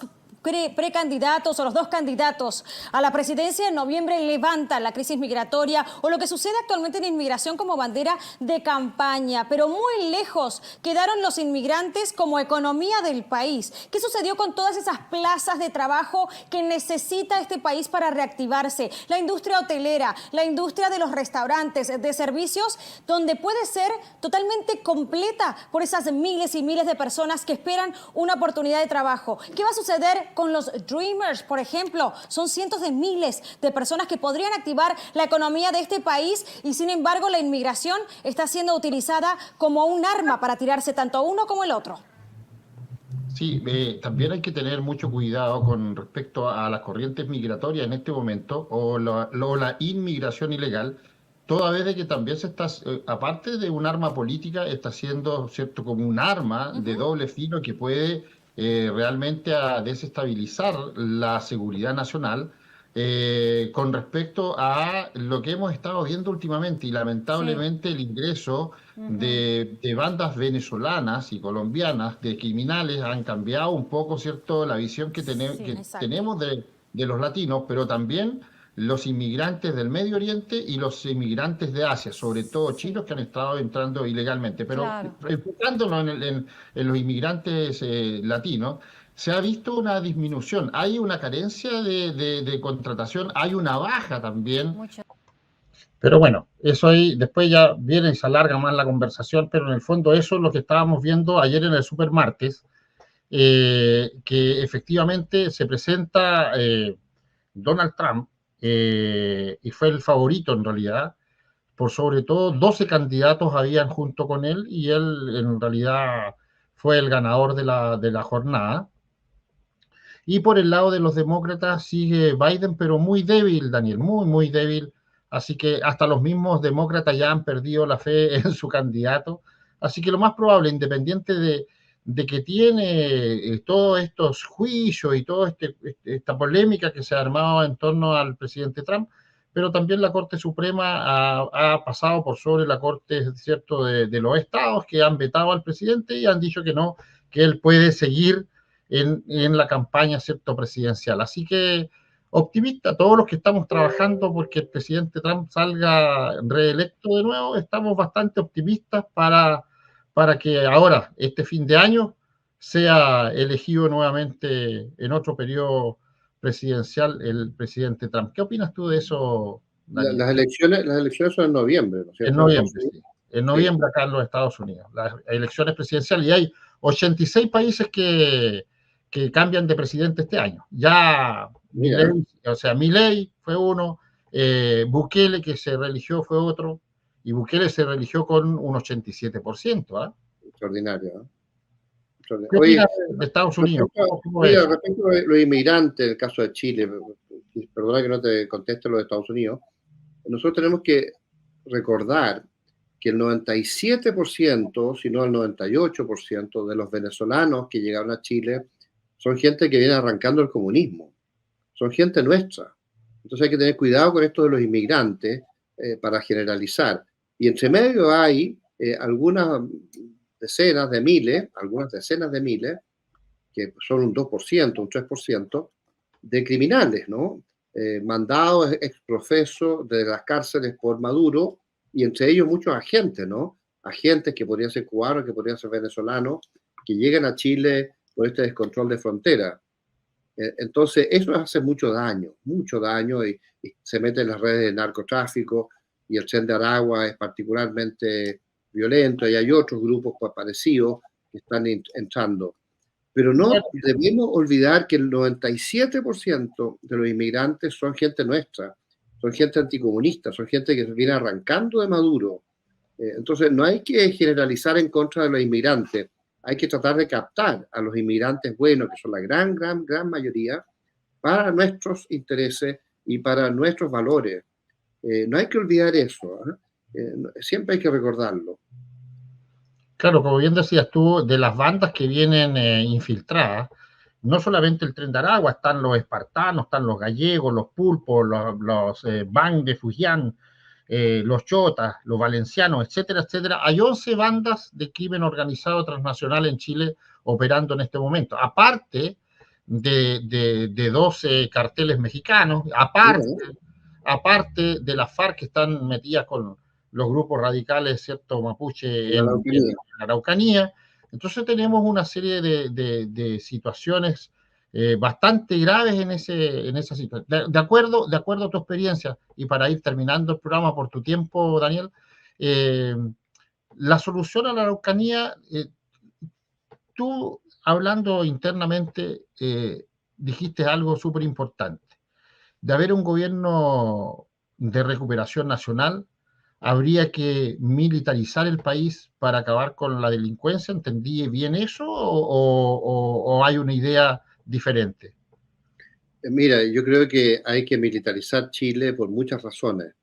precandidatos o los dos candidatos a la presidencia en noviembre levantan la crisis migratoria o lo que sucede actualmente en inmigración como bandera de campaña, pero muy lejos quedaron los inmigrantes como economía del país. ¿Qué sucedió con todas esas plazas de trabajo que necesita este país para reactivarse? La industria hotelera, la industria de los restaurantes, de servicios, donde puede ser totalmente completa por esas miles y miles de personas que esperan una oportunidad de trabajo. ¿Qué va a suceder con los Dreamers, por ejemplo? Son cientos de miles de personas que podrían activar la economía de este país y sin embargo la inmigración está siendo utilizada como un arma para tirarse tanto a uno como el otro. Sí, también hay que tener mucho cuidado con respecto a las corrientes migratorias en este momento o la inmigración ilegal, toda vez de que también se está, aparte de un arma política, está siendo, ¿cierto?, como un arma de doble filo que puede realmente a desestabilizar la seguridad nacional con respecto a lo que hemos estado viendo últimamente y lamentablemente el ingreso de bandas venezolanas y colombianas, de criminales, han cambiado un poco, ¿cierto?, la visión que tenemos de los latinos, pero también los inmigrantes del Medio Oriente y los inmigrantes de Asia, sobre todo chinos que han estado entrando ilegalmente. Pero enfocándonos en los inmigrantes latinos, se ha visto una disminución, hay una carencia de contratación, hay una baja también. Pero bueno, eso ahí después ya viene y se alarga más la conversación, pero en el fondo eso es lo que estábamos viendo ayer en el Supermartes, que efectivamente se presenta Donald Trump, y fue el favorito en realidad, por sobre todo 12 candidatos habían junto con él y él en realidad fue el ganador de la jornada. Y por el lado de los demócratas sigue Biden, pero muy débil, Daniel, muy, muy débil. Así que hasta los mismos demócratas ya han perdido la fe en su candidato. Así que lo más probable, independiente de que tiene todos estos juicios y toda esta polémica que se ha armado en torno al presidente Trump, pero también la Corte Suprema ha pasado por sobre la Corte, ¿cierto?, de los estados que han vetado al presidente y han dicho que no, que él puede seguir en la campaña, ¿cierto?, presidencial. Así que optimista, todos los que estamos trabajando porque el presidente Trump salga reelecto de nuevo, estamos bastante optimistas para que ahora, este fin de año, sea elegido nuevamente en otro periodo presidencial el presidente Trump. ¿Qué opinas tú de eso, Daniel? Las elecciones son en noviembre, ¿no es En cierto? noviembre, sí. En noviembre Sí. acá en los Estados Unidos, las elecciones presidenciales, y hay 86 países que cambian de presidente este año. Ya Mira, Milei fue uno, Bukele, que se reeligió, fue otro, y Bukele se reeligió con un 87%. ¿Ah? extraordinario, ¿no? ¿Qué Oye, opinas de Estados Unidos? ¿Cómo mira, es? respecto a los inmigrantes, en el caso de Chile, perdona que no te conteste lo de Estados Unidos, nosotros tenemos que recordar que el 97%, si no el 98% de los venezolanos que llegaron a Chile son gente que viene arrancando el comunismo, son gente nuestra. Entonces hay que tener cuidado con esto de los inmigrantes para generalizar. Y entre medio hay algunas decenas de miles, que son un 2%, un 3%, de criminales, ¿no? Mandados exprofeso de las cárceles por Maduro, y entre ellos muchos agentes, ¿no? Agentes que podrían ser cubanos, que podrían ser venezolanos, que llegan a Chile por este descontrol de frontera. Entonces, eso hace mucho daño, y se mete en las redes de narcotráfico, y el Tren de Aragua es particularmente violento, y hay otros grupos parecidos que están entrando. Pero no debemos olvidar que el 97% de los inmigrantes son gente nuestra, son gente anticomunista, son gente que viene arrancando de Maduro. Entonces, no hay que generalizar en contra de los inmigrantes, hay que tratar de captar a los inmigrantes buenos, que son la gran mayoría, para nuestros intereses y para nuestros valores. No hay que olvidar eso, siempre hay que recordarlo. Claro, como bien decías tú, de las bandas que vienen infiltradas, no solamente el Tren de Aragua, están los espartanos, están los gallegos, los pulpos, los Bang de Fujian, los chotas, los valencianos, etcétera, etcétera. Hay 11 bandas de crimen organizado transnacional en Chile operando en este momento, aparte de 12 carteles mexicanos, aparte de las FARC que están metidas con los grupos radicales, ¿cierto?, mapuche en la Araucanía. Entonces tenemos una serie de situaciones bastante graves en esa situación. De acuerdo a tu experiencia, y para ir terminando el programa por tu tiempo, Daniel, la solución a la Araucanía, tú hablando internamente, dijiste algo súper importante. De haber un gobierno de recuperación nacional, habría que militarizar el país para acabar con la delincuencia. ¿Entendí bien eso o hay una idea diferente? Mira, yo creo que hay que militarizar Chile por muchas razones,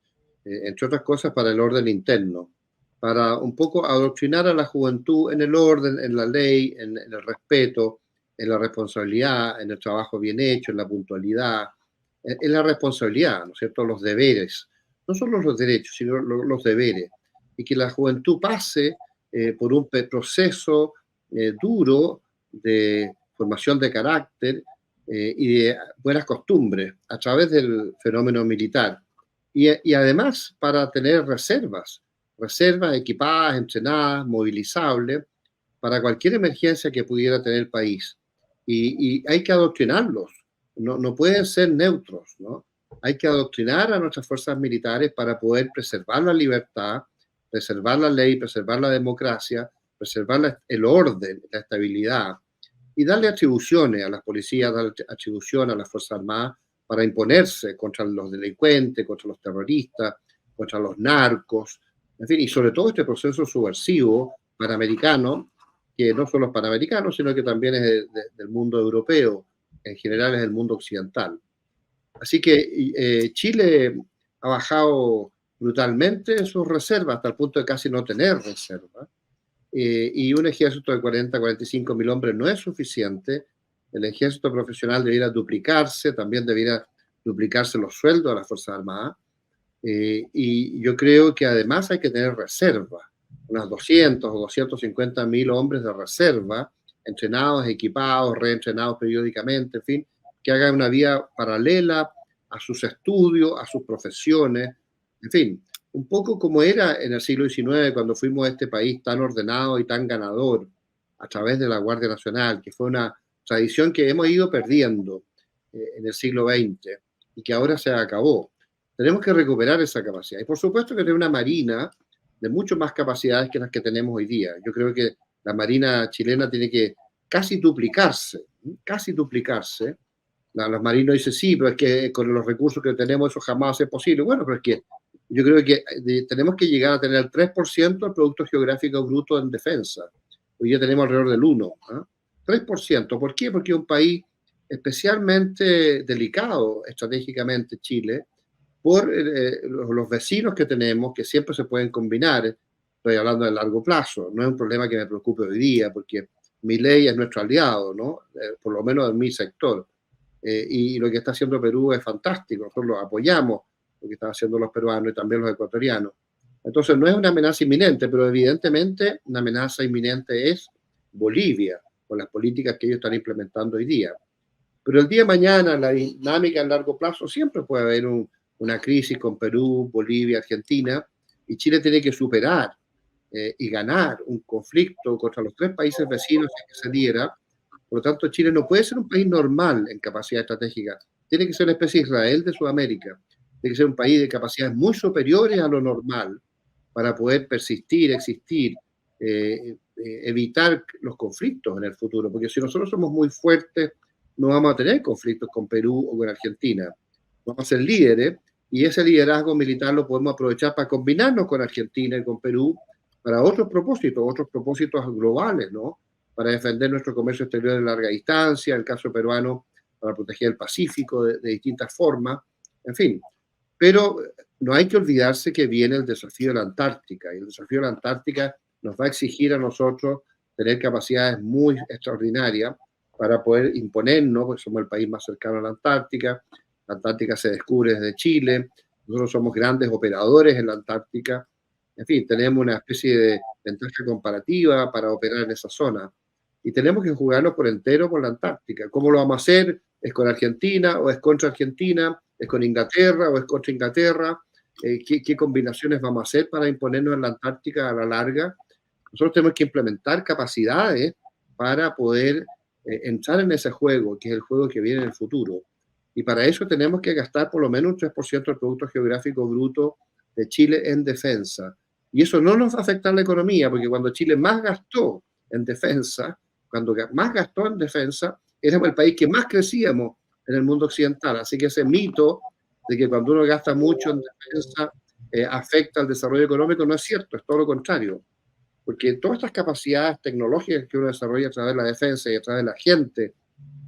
entre otras cosas para el orden interno, para un poco adoctrinar a la juventud en el orden, en la ley, en el respeto, en la responsabilidad, en el trabajo bien hecho, en la puntualidad, en la responsabilidad, ¿no es cierto?, los deberes, no solo los derechos, sino los deberes, y que la juventud pase por un proceso duro de formación de carácter y de buenas costumbres a través del fenómeno militar. Y además para tener reservas equipadas, entrenadas, movilizables, para cualquier emergencia que pudiera tener el país. Y hay que adoctrinarlos, no pueden ser neutros, ¿no? Hay que adoctrinar a nuestras fuerzas militares para poder preservar la libertad, preservar la ley, preservar la democracia, preservar el orden, la estabilidad, y darle atribuciones a las policías, darle atribuciones a las Fuerzas Armadas para imponerse contra los delincuentes, contra los terroristas, contra los narcos, en fin, y sobre todo este proceso subversivo panamericano, que no solo es panamericano, sino que también es del mundo europeo, en general es del mundo occidental. Así que Chile ha bajado brutalmente sus reservas, hasta el punto de casi no tener reservas. Y un ejército de 40, 45 mil hombres no es suficiente. El ejército profesional debiera duplicarse, también debiera duplicarse los sueldos a las Fuerzas Armadas. Y yo creo que además hay que tener reservas, unas 200 o 250 mil hombres de reserva, entrenados, equipados, reentrenados periódicamente, en fin, que hagan una vida paralela a sus estudios, a sus profesiones, en fin, un poco como era en el siglo XIX, cuando fuimos a este país tan ordenado y tan ganador. a través de la Guardia Nacional, que fue una tradición que hemos ido perdiendo en el siglo XX y que ahora se acabó. Tenemos que recuperar esa capacidad. Y por supuesto que tener una marina de mucho más capacidades que las que tenemos hoy día. Yo creo que la marina chilena tiene que casi duplicarse, casi duplicarse. Los marinos dicen, sí, pero es que con los recursos que tenemos eso jamás es posible. Bueno, pero es que yo creo que tenemos que llegar a tener el 3% del Producto Geográfico Bruto en defensa. Hoy día tenemos alrededor del 1%. 3%. ¿Por qué? Porque es un país especialmente delicado estratégicamente, Chile, por los vecinos que tenemos, que siempre se pueden combinar. Estoy hablando de largo plazo. No es un problema que me preocupe hoy día, porque Milei es nuestro aliado, ¿no? Por lo menos en mi sector. Y lo que está haciendo Perú es fantástico. Nosotros lo apoyamos, lo que están haciendo los peruanos y también los ecuatorianos. Entonces, no es una amenaza inminente, pero evidentemente una amenaza inminente es Bolivia, con las políticas que ellos están implementando hoy día. Pero el día de mañana, la dinámica a largo plazo, siempre puede haber una crisis con Perú, Bolivia, Argentina, y Chile tiene que superar y ganar un conflicto contra los 3 países vecinos que se diera. Por lo tanto, Chile no puede ser un país normal en capacidad estratégica. Tiene que ser una especie de Israel de Sudamérica. Tiene que ser un país de capacidades muy superiores a lo normal para poder persistir, existir, evitar los conflictos en el futuro. Porque si nosotros somos muy fuertes, no vamos a tener conflictos con Perú o con Argentina. Vamos a ser líderes y ese liderazgo militar lo podemos aprovechar para combinarnos con Argentina y con Perú para otros propósitos globales, ¿no? Para defender nuestro comercio exterior de larga distancia, en el caso peruano, para proteger el Pacífico de distintas formas, en fin. Pero no hay que olvidarse que viene el desafío de la Antártica, y el desafío de la Antártica nos va a exigir a nosotros tener capacidades muy extraordinarias para poder imponernos, porque somos el país más cercano a la Antártica se descubre desde Chile, nosotros somos grandes operadores en la Antártica, en fin, tenemos una especie de ventaja comparativa para operar en esa zona. Y tenemos que jugarnos por entero por la Antártica. ¿Cómo lo vamos a hacer? ¿Es con Argentina o es contra Argentina? ¿Es con Inglaterra o es contra Inglaterra? ¿Qué combinaciones vamos a hacer para imponernos en la Antártica a la larga? Nosotros tenemos que implementar capacidades para poder entrar en ese juego, que es el juego que viene en el futuro. Y para eso tenemos que gastar por lo menos un 3% del Producto Geográfico Bruto de Chile en defensa. Y eso no nos va a afectar la economía, porque cuando Chile más gastó en defensa, éramos el país que más crecíamos en el mundo occidental. Así que ese mito de que cuando uno gasta mucho en defensa afecta al desarrollo económico no es cierto, es todo lo contrario. Porque todas estas capacidades tecnológicas que uno desarrolla a través de la defensa y a través de la gente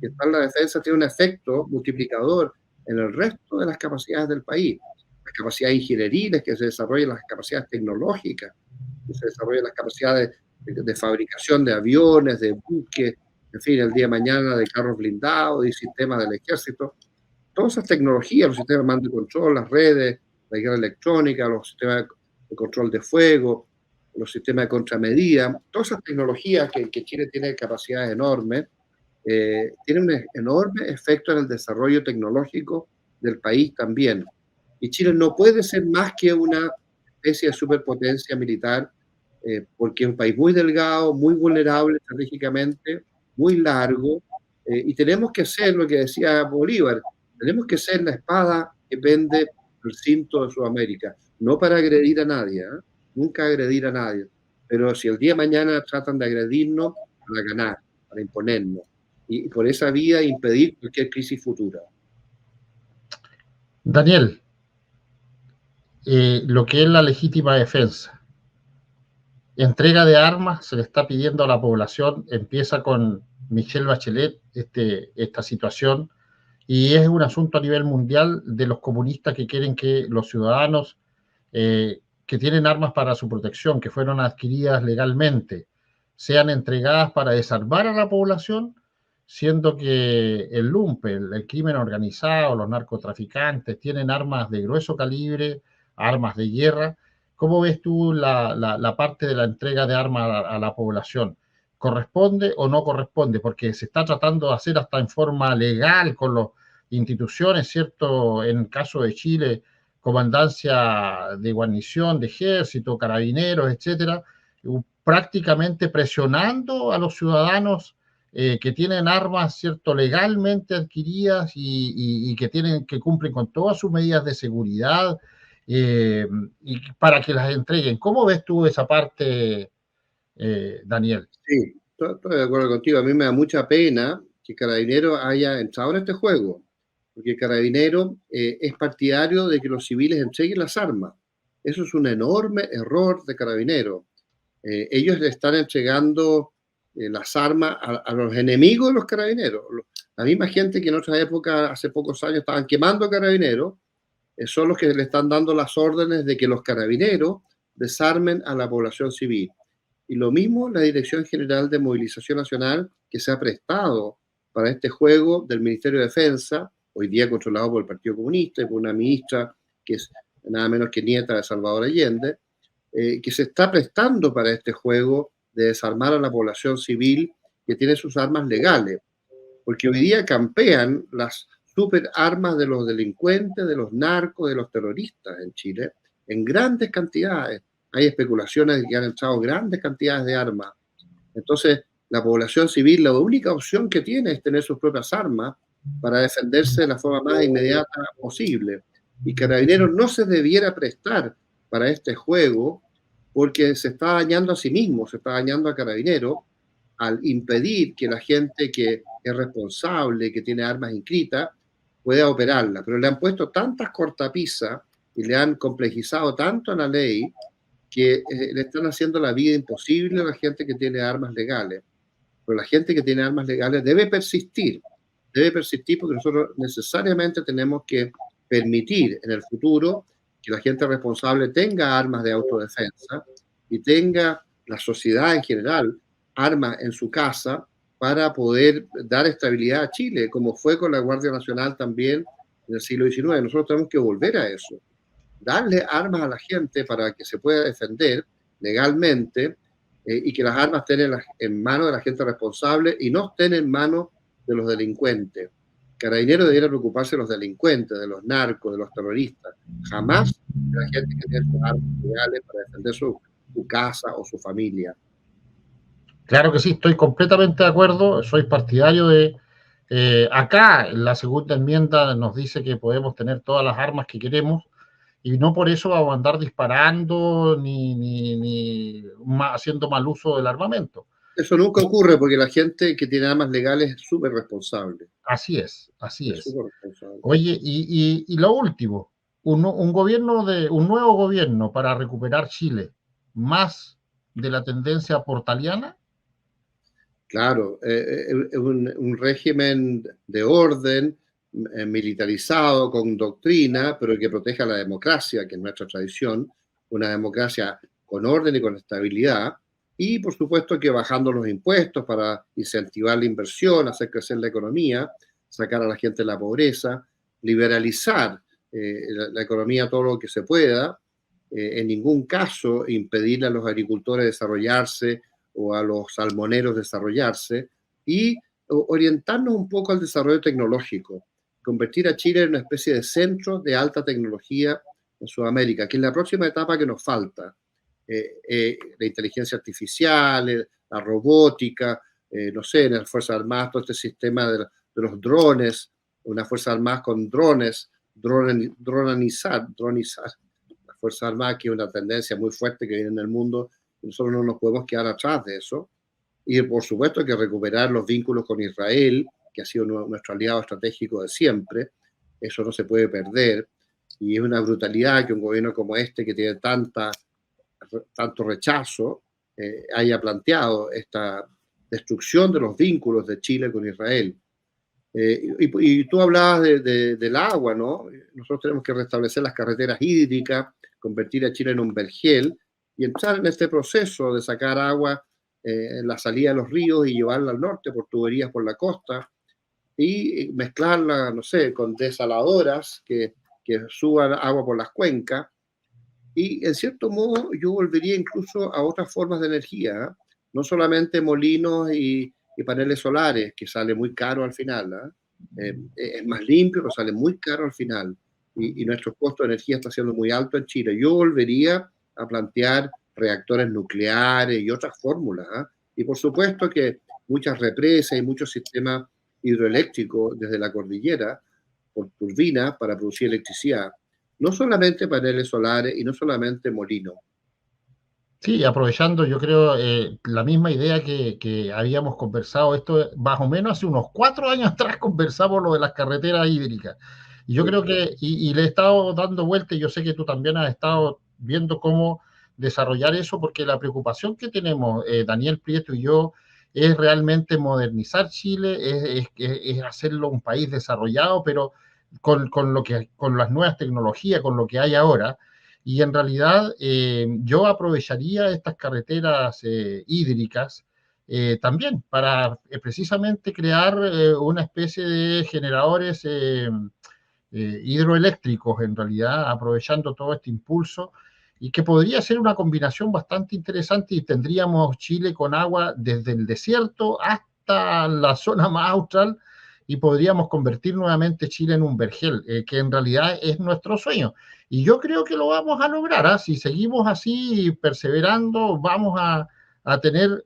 que está en la defensa tiene un efecto multiplicador en el resto de las capacidades del país. Las capacidades ingenieriles que se desarrollan, las capacidades tecnológicas que se desarrollan, las capacidades de fabricación de aviones, de buques, en fin, el día de mañana de carros blindados y sistemas del ejército. Todas esas tecnologías, los sistemas de mando y control, las redes, la guerra electrónica, los sistemas de control de fuego, los sistemas de contramedida, todas esas tecnologías que Chile tiene capacidades enormes, tienen un enorme efecto en el desarrollo tecnológico del país también. Y Chile no puede ser más que una especie de superpotencia militar, porque es un país muy delgado, muy vulnerable estratégicamente, muy largo, y tenemos que ser lo que decía Bolívar, tenemos que ser la espada que pende el cinto de Sudamérica, no para agredir a nadie, nunca agredir a nadie, pero si el día de mañana tratan de agredirnos, para ganar, para imponernos, y por esa vía impedir cualquier crisis futura. Daniel, lo que es la legítima defensa, entrega de armas, se le está pidiendo a la población, empieza con Michelle Bachelet esta situación, y es un asunto a nivel mundial de los comunistas que quieren que los ciudadanos que tienen armas para su protección, que fueron adquiridas legalmente, sean entregadas para desarmar a la población, siendo que el lumpe, el crimen organizado, los narcotraficantes tienen armas de grueso calibre, armas de guerra. ¿Cómo ves tú la parte de la entrega de armas a la población? ¿Corresponde o no corresponde? Porque se está tratando de hacer hasta en forma legal con las instituciones, ¿cierto? En el caso de Chile, comandancia de guarnición, de ejército, carabineros, etcétera. prácticamente presionando a los ciudadanos que tienen armas, ¿cierto?, legalmente adquiridas y que cumplen con todas sus medidas de seguridad y para que las entreguen. ¿Cómo ves tú esa parte, Daniel? Sí, estoy de acuerdo contigo. A mí me da mucha pena que Carabineros haya entrado en este juego, porque Carabineros es partidario de que los civiles entreguen las armas. Eso es un enorme error de Carabineros. Ellos le están entregando las armas a los enemigos de los Carabineros. La misma gente que en otra época, hace pocos años, estaban quemando Carabineros, son los que le están dando las órdenes de que los Carabineros desarmen a la población civil. Y lo mismo la Dirección General de Movilización Nacional, que se ha prestado para este juego del Ministerio de Defensa, hoy día controlado por el Partido Comunista y por una ministra que es nada menos que nieta de Salvador Allende, que se está prestando para este juego de desarmar a la población civil que tiene sus armas legales. Porque hoy día campean las super armas de los delincuentes, de los narcos, de los terroristas en Chile, en grandes cantidades. Hay especulaciones de que han entrado grandes cantidades de armas. Entonces, la población civil, la única opción que tiene es tener sus propias armas para defenderse de la forma más inmediata posible. Y Carabineros no se debiera prestar para este juego porque se está dañando a sí mismo, se está dañando a Carabineros al impedir que la gente que es responsable, que tiene armas inscritas, pueda operarla. Pero le han puesto tantas cortapisas y le han complejizado tanto a la ley que le están haciendo la vida imposible a la gente que tiene armas legales. Pero la gente que tiene armas legales debe persistir porque nosotros necesariamente tenemos que permitir en el futuro que la gente responsable tenga armas de autodefensa y tenga la sociedad en general armas en su casa para poder dar estabilidad a Chile, como fue con la Guardia Nacional también en el siglo XIX. Nosotros tenemos que volver a eso. Darle armas a la gente para que se pueda defender legalmente y que las armas estén en manos de la gente responsable y no estén en manos de los delincuentes. Carabineros debería preocuparse de los delincuentes, de los narcos, de los terroristas, jamás de la gente que tiene sus armas legales para defender su casa o su familia. Claro que sí, estoy completamente de acuerdo, soy partidario de... acá la segunda enmienda nos dice que podemos tener todas las armas que queremos, y no por eso vamos a andar disparando ni haciendo mal uso del armamento. Eso nunca ocurre porque la gente que tiene armas legales es súper responsable. Así es, así es. Oye, y lo último, un nuevo gobierno para recuperar Chile, más de la tendencia portaliana. Claro, un régimen de orden militarizado, con doctrina, pero que proteja la democracia, que es nuestra tradición, una democracia con orden y con estabilidad, y por supuesto que bajando los impuestos para incentivar la inversión, hacer crecer la economía, sacar a la gente de la pobreza, liberalizar la economía todo lo que se pueda, en ningún caso impedirle a los agricultores desarrollarse o a los salmoneros desarrollarse, y orientarnos un poco al desarrollo tecnológico, convertir a Chile en una especie de centro de alta tecnología en Sudamérica, que es la próxima etapa que nos falta. La inteligencia artificial, la robótica, no sé, en las Fuerzas Armadas, todo este sistema de los drones, una Fuerza Armada con drones, dronizar las Fuerzas Armadas, que es una tendencia muy fuerte que viene en el mundo, y nosotros no nos podemos quedar atrás de eso. Y por supuesto que recuperar los vínculos con Israel, que ha sido nuestro aliado estratégico de siempre, eso no se puede perder. Y es una brutalidad que un gobierno como este, que tiene tanto rechazo, haya planteado esta destrucción de los vínculos de Chile con Israel. Y tú hablabas del agua, ¿no? Nosotros tenemos que restablecer las carreteras hídricas, convertir a Chile en un vergel y entrar en este proceso de sacar agua en la salida de los ríos y llevarla al norte por tuberías por la costa y mezclarla, no sé, con desaladoras que suban agua por las cuencas. Y en cierto modo yo volvería incluso a otras formas de energía, no solamente molinos y paneles solares, que sale muy caro al final. Es más limpio, pero sale muy caro al final. Y nuestro costo de energía está siendo muy alto en Chile. Yo volvería a plantear reactores nucleares y otras fórmulas, ¿ah? Y por supuesto que muchas represas y muchos sistemas hidroeléctricos desde la cordillera, por turbinas para producir electricidad. No solamente paneles solares y no solamente molinos. Sí, aprovechando, yo creo, la misma idea que habíamos conversado, esto más o menos hace unos 4 años atrás conversamos lo de las carreteras hídricas. Y yo creo que, y le he estado dando vuelta, y yo sé que tú también has estado viendo cómo desarrollar eso, porque la preocupación que tenemos, Daniel Prieto y yo, es realmente modernizar Chile, es hacerlo un país desarrollado, pero con las nuevas tecnologías, con lo que hay ahora. Y en realidad yo aprovecharía estas carreteras hídricas también para precisamente crear una especie de generadores hidroeléctricos, en realidad, aprovechando todo este impulso, y que podría ser una combinación bastante interesante, y tendríamos Chile con agua desde el desierto hasta la zona más austral, y podríamos convertir nuevamente Chile en un vergel, que en realidad es nuestro sueño. Y yo creo que lo vamos a lograr, ¿eh? Si seguimos así perseverando, vamos a tener,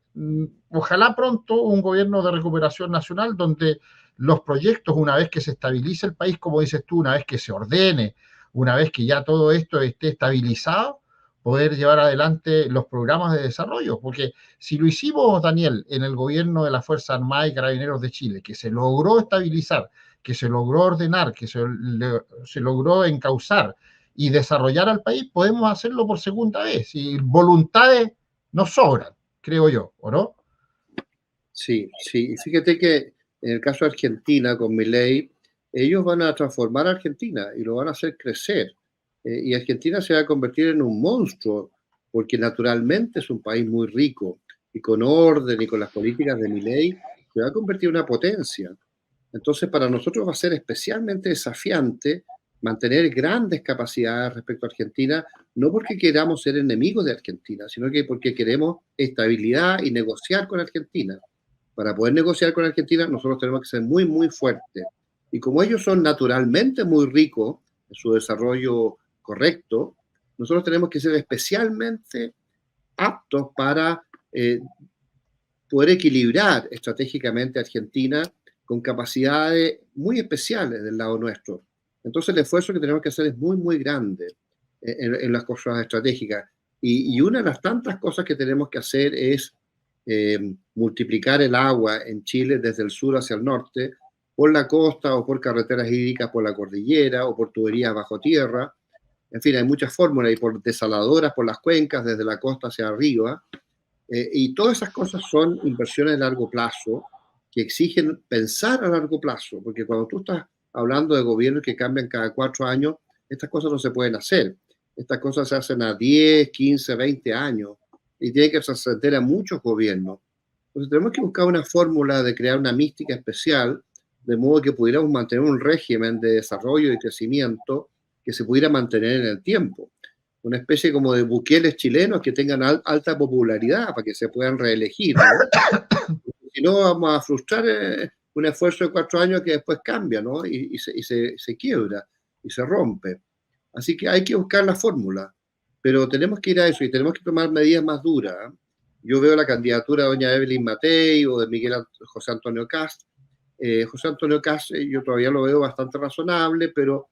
ojalá pronto, un gobierno de recuperación nacional donde los proyectos, una vez que se estabilice el país, como dices tú, una vez que se ordene, una vez que ya todo esto esté estabilizado, poder llevar adelante los programas de desarrollo. Porque si lo hicimos, Daniel, en el gobierno de la Fuerza Armada y Carabineros de Chile, que se logró estabilizar, que se logró ordenar, que se logró encauzar y desarrollar al país, podemos hacerlo por segunda vez. Y voluntades nos sobran, creo yo, ¿o no? Sí, sí. Y fíjate que en el caso de Argentina, con Milei, ellos van a transformar a Argentina y lo van a hacer crecer. Y Argentina se va a convertir en un monstruo, porque naturalmente es un país muy rico y con orden y con las políticas de Milei se va a convertir en una potencia. Entonces, para nosotros va a ser especialmente desafiante mantener grandes capacidades respecto a Argentina, no porque queramos ser enemigos de Argentina, sino que porque queremos estabilidad y negociar con Argentina. Para poder negociar con Argentina, nosotros tenemos que ser muy, muy fuertes. Y como ellos son naturalmente muy ricos en su desarrollo correcto, nosotros tenemos que ser especialmente aptos para poder equilibrar estratégicamente a Argentina con capacidades muy especiales del lado nuestro. Entonces el esfuerzo que tenemos que hacer es muy, muy grande en las cosas estratégicas. Y una de las tantas cosas que tenemos que hacer es multiplicar el agua en Chile desde el sur hacia el norte, por la costa o por carreteras hídricas, por la cordillera o por tuberías bajo tierra. En fin, hay muchas fórmulas, y por desaladoras, por las cuencas, desde la costa hacia arriba. Y todas esas cosas son inversiones de largo plazo que exigen pensar a largo plazo, porque cuando tú estás hablando de gobiernos que cambian cada 4 años, estas cosas no se pueden hacer. Estas cosas se hacen a 10, 15, 20 años y tienen que trascender a muchos gobiernos. Entonces tenemos que buscar una fórmula de crear una mística especial, de modo que pudiéramos mantener un régimen de desarrollo y crecimiento que se pudiera mantener en el tiempo. Una especie como de Bukeles chilenos que tengan alta popularidad para que se puedan reelegir, ¿no? Si no, vamos a frustrar un esfuerzo de 4 años que después cambia, ¿no? Y se quiebra y se rompe. Así que hay que buscar la fórmula, pero tenemos que ir a eso y tenemos que tomar medidas más duras. Yo veo la candidatura de doña Evelyn Matei o de José Antonio Kast. José Antonio Kast yo todavía lo veo bastante razonable, pero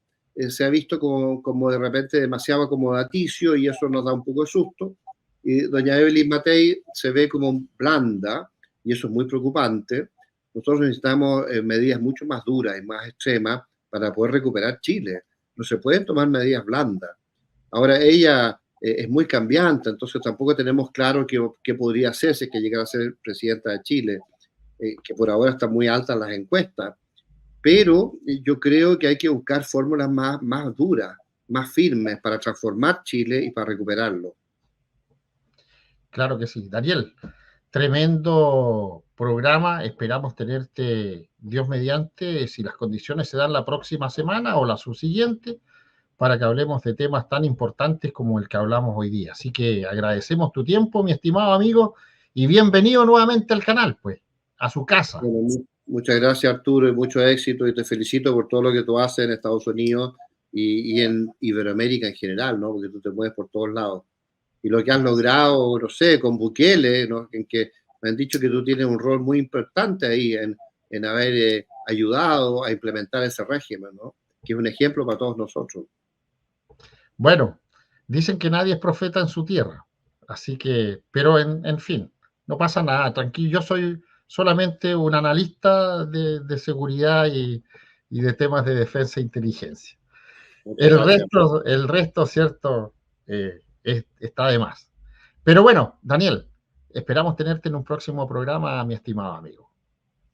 se ha visto como de repente demasiado acomodaticio y eso nos da un poco de susto. Y doña Evelyn Matei se ve como blanda y eso es muy preocupante. Nosotros necesitamos medidas mucho más duras y más extremas para poder recuperar Chile. No se pueden tomar medidas blandas. Ahora ella es muy cambiante, entonces tampoco tenemos claro qué podría hacer si es que llegara a ser presidenta de Chile, que por ahora está muy alta en las encuestas. Pero yo creo que hay que buscar fórmulas más duras, más firmes para transformar Chile y para recuperarlo. Claro que sí. Daniel, tremendo programa. Esperamos tenerte, Dios mediante, si las condiciones se dan la próxima semana o la subsiguiente, para que hablemos de temas tan importantes como el que hablamos hoy día. Así que agradecemos tu tiempo, mi estimado amigo, y bienvenido nuevamente al canal, pues, a su casa. Bueno, muchas gracias, Arturo, y mucho éxito, y te felicito por todo lo que tú haces en Estados Unidos y en Iberoamérica en general, ¿no? Porque tú te mueves por todos lados. y lo que has logrado, no sé, con Bukele, ¿no? En que me han dicho que tú tienes un rol muy importante ahí en haber ayudado a implementar ese régimen, ¿no? Que es un ejemplo para todos nosotros. Bueno, dicen que nadie es profeta en su tierra, así que, pero en fin, no pasa nada, tranquilo, yo soy solamente un analista de seguridad y de temas de defensa e inteligencia. Muchas gracias. El resto, cierto, está de más. Pero bueno, Daniel, esperamos tenerte en un próximo programa, mi estimado amigo.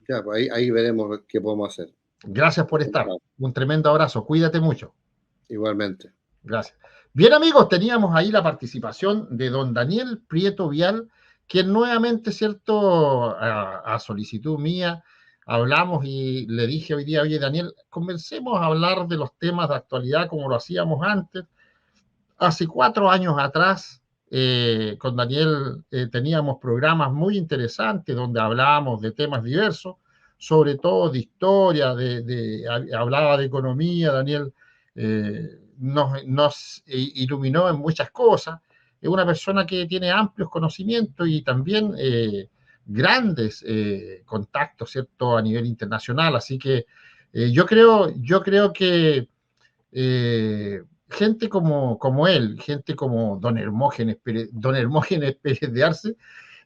Ya, pues ahí veremos qué podemos hacer. Gracias por estar. Un tremendo abrazo. Cuídate mucho. Igualmente. Gracias. Bien, amigos, teníamos ahí la participación de don Daniel Prieto Vial, quien nuevamente, cierto, a solicitud mía, hablamos y le dije hoy día, oye, Daniel, comencemos a hablar de los temas de actualidad como lo hacíamos antes. Hace 4 años atrás, con Daniel teníamos programas muy interesantes donde hablábamos de temas diversos, sobre todo de historia, hablaba de economía. Daniel nos iluminó en muchas cosas. Es una persona que tiene amplios conocimientos y también grandes contactos, ¿cierto?, a nivel internacional. Así que yo creo que gente como él, gente como don Hermógenes Pérez de Arce,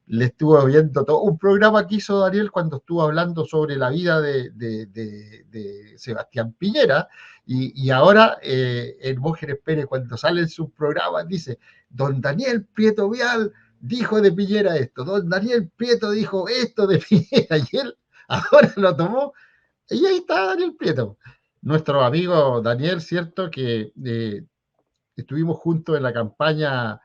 le estuvo viendo todo un programa que hizo Daniel cuando estuvo hablando sobre la vida de Sebastián Piñera, y ahora Hermógenes Pérez, cuando sale en sus programas, dice, don Daniel Prieto Vial dijo de Piñera esto, don Daniel Prieto dijo esto de Piñera, y él ahora lo tomó, y ahí está Daniel Prieto. Nuestro amigo Daniel, cierto, que estuvimos juntos en la campaña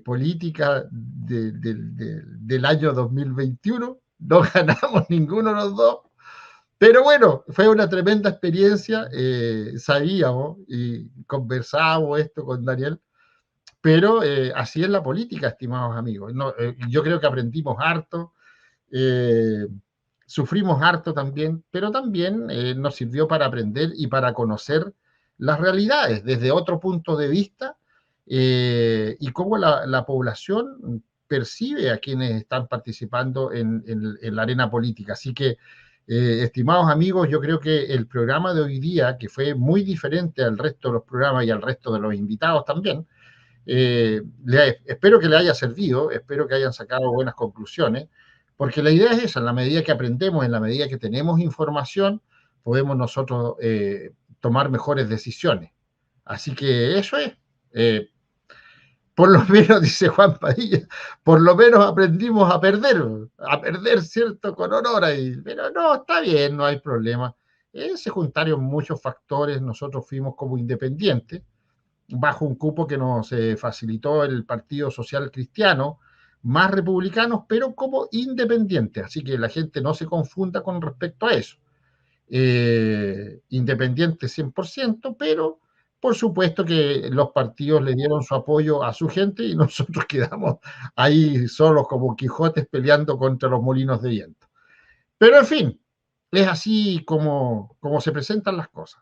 política del año 2021, no ganamos ninguno de los dos, pero bueno, fue una tremenda experiencia, sabíamos y conversábamos esto con Daniel, pero así es la política, estimados amigos. No, yo creo que aprendimos harto, sufrimos harto también, pero también nos sirvió para aprender y para conocer las realidades desde otro punto de vista, y cómo la población percibe a quienes están participando en la arena política. Así que, estimados amigos, yo creo que el programa de hoy día, que fue muy diferente al resto de los programas y al resto de los invitados también, espero que le haya servido, espero que hayan sacado buenas conclusiones, porque la idea es esa: en la medida que aprendemos, en la medida que tenemos información, podemos nosotros tomar mejores decisiones. Así que eso es. Por lo menos, dice Juan Padilla, por lo menos aprendimos a perder, ¿cierto? Con honor ahí. Pero no, está bien, no hay problema. Se juntaron muchos factores, nosotros fuimos como independientes, bajo un cupo que nos facilitó el Partido Social Cristiano, más republicanos, pero como independientes. Así que la gente no se confunda con respecto a eso. Independientes 100%, pero por supuesto que los partidos le dieron su apoyo a su gente y nosotros quedamos ahí solos como Quijotes peleando contra los molinos de viento. Pero en fin, es así como se presentan las cosas.